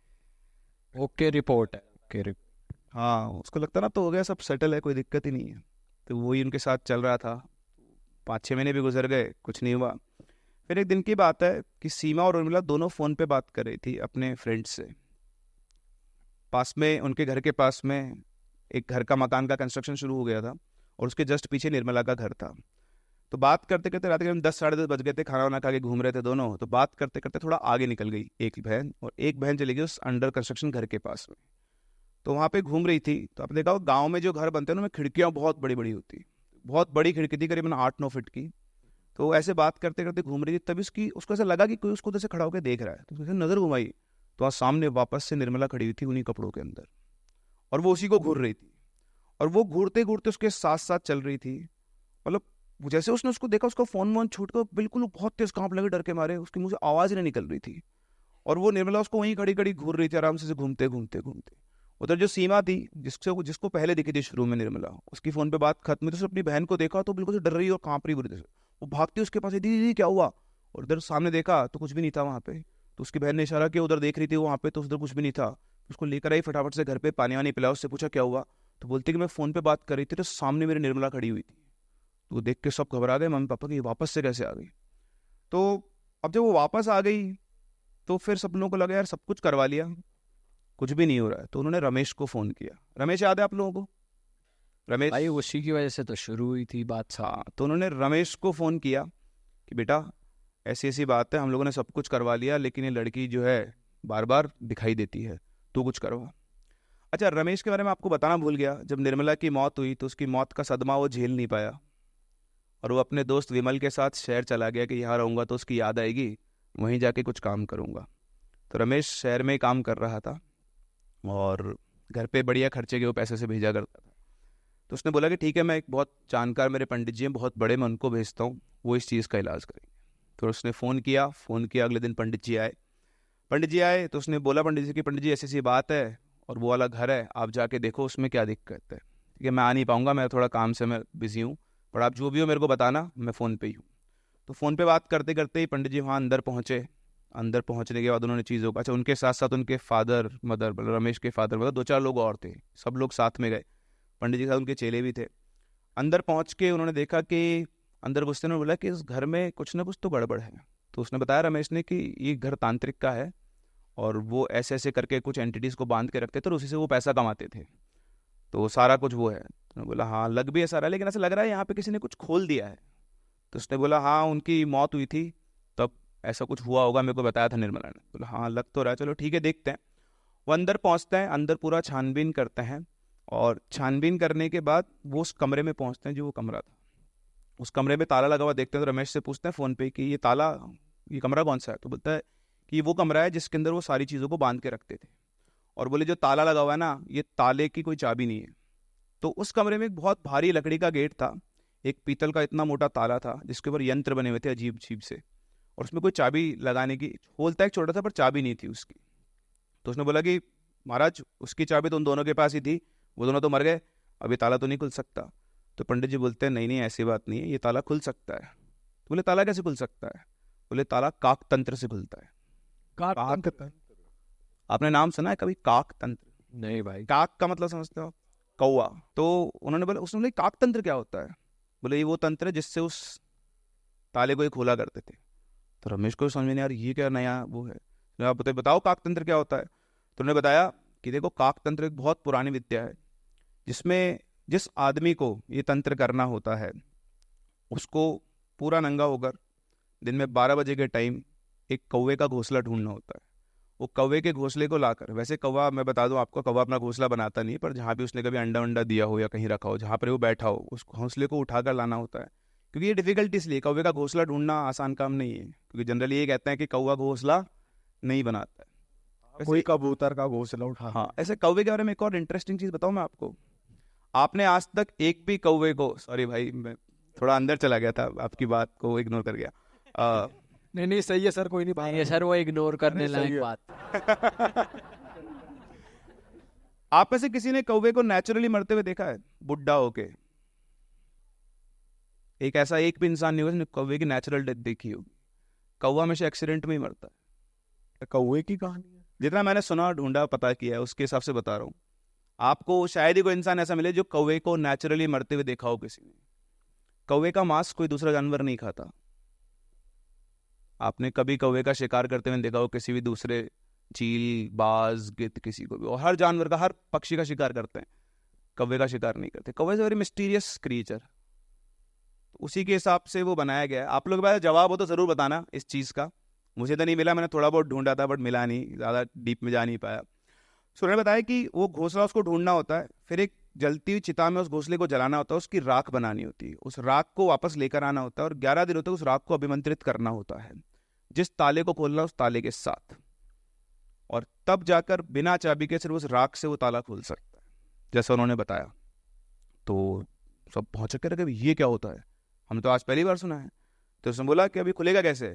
ओके रिपोर्ट है, ओके रिपोर्ट। हाँ उसको लगता ना तो हो गया, सब सेटल है, कोई दिक्कत ही नहीं है। तो वही उनके साथ चल रहा था। 5-6 महीने भी गुजर गए, कुछ नहीं हुआ। फिर एक दिन की बात है कि सीमा और उर्मिला दोनों फ़ोन पे बात कर रही थी अपने फ्रेंड से। पास में, उनके घर के पास में एक घर का मकान का कंस्ट्रक्शन शुरू हो गया था और उसके जस्ट पीछे निर्मला का घर था। तो बात करते करते रात के 10-10 बज गए थे, खाना वाना खा के घूम रहे थे दोनों। तो बात करते करते थोड़ा आगे निकल गई एक बहन, और एक बहन चली गई उस अंडर कंस्ट्रक्शन घर के पास में। तो वहाँ पे घूम रही थी। तो आपने देखा गाँव में जो घर बनते हैं उनमें खिड़कियाँ बहुत बड़ी बड़ी होती, बहुत बड़ी खिड़की थी करीबन 8-9 फीट की। तो ऐसे बात करते करते घूम रही थी, तभी उसको ऐसा लगा कि कोई उसको उधर से खड़ा होकर देख रहा है। तो उसने नज़र घुमाई तो वहाँ सामने वापस से निर्मला खड़ी हुई थी उन्हीं कपड़ों के अंदर, और वो उसी को घूर रही थी। और वो घूरते घूरते उसके साथ साथ चल रही थी। मतलब जैसे उसने उसको देखा, उसका फोन वोन छूट कर बिल्कुल बहुत तेज कांप लगे डर के मारे, उसके मुंह से आवाज नहीं निकल रही थी। और वो निर्मला उसको वहीं खड़ी खड़ी घूर रही थी आराम से घूमते घूमते घूमते। उधर जो सीमा थी जिसको पहले दिखी थी शुरू में निर्मला, उसकी फोन पे बात खत्म हुई तो उसने अपनी बहन को देखा तो बिल्कुल डर रही और कांप रही बुरी तरह से। वो भागती उसके पास, दीदी दीदी क्या हुआ। और उधर सामने देखा तो कुछ भी नहीं था वहाँ पे। तो उसकी बहन ने इशारा किया, उधर देख रही थी वहाँ पे, तो उधर कुछ भी नहीं था। उसको लेकर आई फटाफट से घर पे, पानी वानी पिलाया, उससे पूछा क्या हुआ। तो बोलती कि मैं फ़ोन पे बात कर रही थी तो सामने मेरी निर्मला खड़ी हुई थी। तो देख के सब घबरा गए मम्मी पापा कि वापस से कैसे आ गई। तो अब जब वो वापस आ गई तो फिर सब लोगों को लगा यार सब कुछ करवा लिया, कुछ भी नहीं हो रहा है। तो उन्होंने रमेश को फ़ोन किया। रमेश याद है आप लोगों को? रमेश, भाई उसी की वजह से तो शुरू हुई थी बात। हाँ। तो उन्होंने रमेश को फ़ोन किया कि बेटा ऐसी ऐसी बात है, हम लोगों ने सब कुछ करवा लिया, लेकिन ये लड़की जो है बार बार दिखाई देती है, तू कुछ करवा। अच्छा, रमेश के बारे में आपको बताना भूल गया, जब निर्मला की मौत हुई तो उसकी मौत का सदमा वो झेल नहीं पाया और वो अपने दोस्त विमल के साथ शहर चला गया कि यहाँ रहूँगा तो उसकी याद आएगी, वहीं जाके कुछ काम करूँगा। तो रमेश शहर में ही काम कर रहा था और घर पे बढ़िया खर्चे के वो पैसे से भेजा करता था। तो उसने बोला कि ठीक है, मैं एक बहुत जानकार मेरे पंडित जी हैं बहुत बड़े, मैं उनको भेजता हूँ, वो इस चीज़ का इलाज करेंगे। तो उसने फ़ोन किया। अगले दिन पंडित जी आए तो उसने बोला पंडित जी कि पंडित जी ऐसी ऐसी बात है और वो वाला घर है, आप जाके देखो उसमें क्या दिक्कत है। ठीक है, मैं आ नहीं पाऊँगा, मैं थोड़ा काम से मैं बिज़ी हूँ, पर आप जो भी हो मेरे को बताना, मैं फ़ोन पे ही हूँ। तो फ़ोन पे बात करते करते ही पंडित जी वहाँ अंदर पहुँचे। अंदर पहुँचने के बाद उन्होंने चीज़ों का, अच्छा उनके साथ साथ उनके फादर मदर, रमेश के फादर मदर, 2-4 लोग और थे, सब लोग साथ में गए। पंडित जी के साथ उनके चेले भी थे। अंदर पहुँच के उन्होंने देखा कि अंदर घुसते उन्होंने बोला कि इस घर में कुछ ना कुछ तो गड़बड़ है। तो उसने बताया रमेश ने कि ये घर तांत्रिक का है और वो ऐसे ऐसे करके कुछ एंटिटीज़ को बांध के रखते थे और उसी से वो पैसा कमाते थे, तो सारा कुछ वो है। तो उन्होंने बोला हाँ लग भी ऐसा रहा है, लेकिन ऐसा लग रहा है यहाँ पे किसी ने कुछ खोल दिया है। तो उसने बोला हाँ उनकी मौत हुई थी तब ऐसा कुछ हुआ होगा, मेरे को बताया था निर्मला ने। बोला हाँ लग तो रहा है, चलो ठीक है देखते हैं। वो अंदर पहुँचते हैं, अंदर पूरा छानबीन करते हैं और छानबीन करने के बाद वो उस कमरे में पहुँचते हैं जो वो कमरा था। उस कमरे में ताला लगा हुआ देखते हैं तो रमेश से पूछते हैं फ़ोन पे कि ये कमरा कौन सा है। तो बोलता है कि वो कमरा है जिसके अंदर वो सारी चीज़ों को बांध के रखते थे। और बोले जो ताला लगा हुआ है ना, ये ताले की कोई चाबी नहीं है। तो उस कमरे में एक बहुत भारी लकड़ी का गेट था, एक पीतल का इतना मोटा ताला था जिसके ऊपर यंत्र बने हुए थे अजीब अजीब से, और उसमें कोई चाबी लगाने की होल था एक छोटा था, पर चाबी नहीं थी उसकी। तो उसने बोला कि महाराज उसकी चाबी तो उन दोनों के पास ही थी, वो दोनों तो मर गए, अभी ताला तो नहीं खुल सकता। तो पंडित जी बोलते हैं नहीं नहीं ऐसी बात नहीं है, ये ताला खुल सकता है। तो बोले ताला कैसे खुल सकता है? बोले ताला काक तंत्र से खुलता है। काक तंत्र, आपने नाम सुना है कभी? काक तंत्र? नहीं भाई। काक का मतलब समझते हो? कौवा। तो उन्होंने बोला, उसने बोला काक तंत्र क्या होता है? बोले ये वो तंत्र है जिससे उस ताले को ही खोला करते थे। तो रमेश को समझ में नहीं यार ये क्या नया वो है, तो आप बताओ काक तंत्र क्या होता है। तो उन्होंने बताया कि देखो काक तंत्र एक बहुत पुरानी विद्या है जिसमें जिस आदमी को ये तंत्र करना होता है उसको पूरा नंगा होकर दिन में 12 बजे के टाइम एक कौवे का घोंसला ढूंढना होता है। वो कौवे के घोंसले को लाकर, वैसे कौवा, मैं बता दूं आपको, कौवा अपना घोंसला बनाता नहीं, पर जहाँ भी उसने कभी अंडा वंडा दिया हो या कहीं रखा हो, जहाँ पर वो बैठा हो, उस घोंसले को उठाकर लाना होता है। क्योंकि ये डिफिकल्ट इसलिए, कौवे का घोंसला ढूंढना आसान काम नहीं है, क्योंकि जनरली ये कहते हैं कि कौवा घोंसला नहीं बनाता है। कोई कबूतर का घोंसला उठा। हाँ, ऐसे कौवे के बारे में एक और इंटरेस्टिंग चीज़ बताऊँ मैं आपको। आपने आज तक एक भी कौवे को, सॉरी भाई मैं थोड़ा अंदर चला गया था, आपकी बात को इग्नोर कर गया। नहीं सही है सर, कोई नहीं बात नहीं है सर, वो इग्नोर करने सही लायक है। बात। आप में से किसी ने कौवे को नेचुरली मरते हुए देखा है, बुढ़ा होके? एक ऐसा एक भी इंसान नहीं होगा जिसने कौवे की नेचुरल डेथ देखी होगी। कौवा हमेशा एक्सीडेंट में ही मरता है। कौवे की कहानी है। जितना मैंने सुना, ढूंढा, पता किया है, उसके हिसाब से बता रहा हूँ। आपको शायद ही कोई इंसान ऐसा मिले जो कौवे को नेचुरली मरते हुए देखा हो किसी ने। कौवे का मांस कोई दूसरा जानवर नहीं खाता। आपने कभी कौवे का शिकार करते हुए देखा हो किसी भी दूसरे चील, बाज, गिद्ध, किसी को भी? और हर जानवर का, हर पक्षी का शिकार करते हैं, कौवे का शिकार नहीं करते। कौवे इज वेरी मिस्टीरियस क्रीचर। उसी के हिसाब से वो बनाया गया है। आप लोग के पास जवाब हो तो ज़रूर बताना इस चीज़ का। मुझे तो नहीं मिला, मैंने थोड़ा बहुत ढूंढा था बट मिला नहीं, ज़्यादा डीप में जा नहीं पाया। सो उन्होंने बताया कि वो घोंसला उसको ढूंढना होता है, फिर एक जलती हुई चिता में उस घोंसले को जलाना होता है, उसकी राख बनानी होती है, उस राख को वापस लेकर आना होता है और 11 दिन होते उस राख को अभिमंत्रित करना होता है जिस ताले को खोलना उस ताले के साथ, और तब जाकर बिना चाबी के सिर्फ उस राख से वो ताला खुल सकता है, जैसा उन्होंने बताया। तो सब पहुँच के रहे, ये क्या होता है, हम तो आज पहली बार सुना है। तो उसने बोला कि अभी खुलेगा कैसे?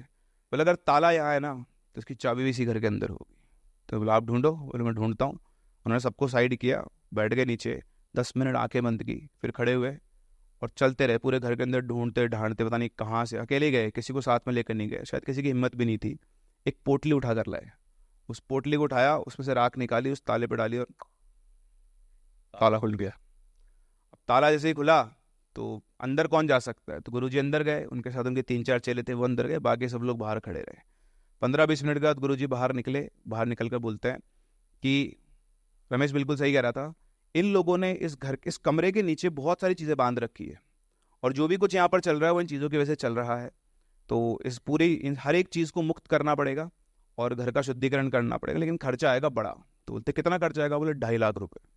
बोला अगर ताला यहाँ है ना तो उसकी चाबी भी इसी घर के अंदर होगी। तो बोला आप ढूंढो। बोले मैं ढूंढता हूँ। उन्होंने सबको साइड किया, बैठ गए नीचे, 10 मिनट आंखें बंद की, फिर खड़े हुए और चलते रहे पूरे घर के अंदर, ढूंढते ढांढते, पता नहीं कहाँ से, अकेले गए, किसी को साथ में लेकर नहीं गए, शायद किसी की हिम्मत भी नहीं थी। एक पोटली उठा कर लाए, उस पोटली को उठाया, उसमें से राख निकाली, उस ताले पर डाली और ताला खुल गया। अब ताला जैसे ही खुला तो अंदर कौन जा सकता है? तो गुरुजी अंदर गए, उनके साथ उनके 3-4 चेले थे, वो अंदर गए, बाकी सब लोग बाहर खड़े रहे। 15-20 मिनट के बाद गुरुजी बाहर निकले। बाहर निकल कर बोलते हैं कि रमेश बिल्कुल सही कह रहा था, इन लोगों ने इस कमरे के नीचे बहुत सारी चीज़ें बांध रखी है और जो भी कुछ यहाँ पर चल रहा है वो इन चीज़ों की वजह से चल रहा है। तो इन हर एक चीज़ को मुक्त करना पड़ेगा और घर का शुद्धिकरण करना पड़ेगा, लेकिन खर्चा आएगा बड़ा। तो बोलते कितना खर्चा आएगा? बोले 2.5 लाख रुपये।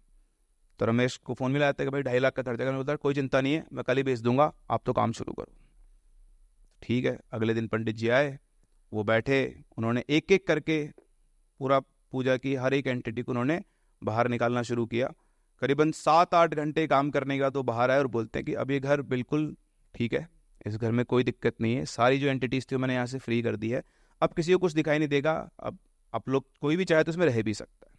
तो रमेश को फ़ोन मिलाया था कि भाई 2.5 लाख का खर्चा। बोलता कोई चिंता नहीं है, मैं कल ही भेज दूंगा, आप तो काम शुरू करो। ठीक है। अगले दिन पंडित जी आए, वो बैठे, उन्होंने एक एक करके पूरा पूजा की, हर एक एंटिटी को उन्होंने बाहर निकालना शुरू किया। करीबन 7-8 घंटे काम करने के बाद वो बाहर आए और बोलते हैं कि अब ये घर बिल्कुल ठीक है, इस घर में कोई दिक्कत नहीं है, सारी जो एंटिटीज थी मैंने यहाँ से फ्री कर दी है, अब किसी को कुछ दिखाई नहीं देगा, अब आप लोग कोई भी चाहे तो इसमें रह भी सकता है।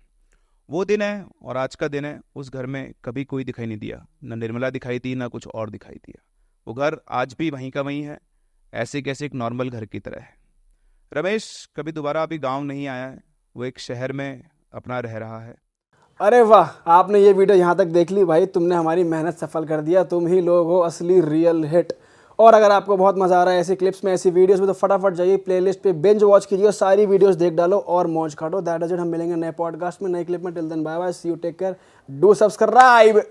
वो दिन है और आज का दिन है, उस घर में कभी कोई दिखाई नहीं दिया, ना निर्मला दिखाई दी, ना कुछ और दिखाई दिया। वो घर आज भी वहीं का वहीं है, ऐसे कैसे एक नॉर्मल घर की तरह है। रमेश कभी दोबारा अभी गांव नहीं आया है, वो एक शहर में अपना रह रहा है। अरे वाह, आपने ये वीडियो यहाँ तक देख ली भाई, तुमने हमारी मेहनत सफल कर दिया, तुम ही लोग हो असली रियल हिट। और अगर आपको बहुत मज़ा आ रहा है ऐसी क्लिप्स में, ऐसी वीडियोस में, तो फटाफट जाइए प्लेलिस्ट पे, बिंज वॉच कीजिए, सारी वीडियोस देख डालो और मौज काटो। दैट इज इट। हम मिलेंगे नए पॉडकास्ट में, नए क्लिप में। Till then bye bye, see you, take care, do subscribe.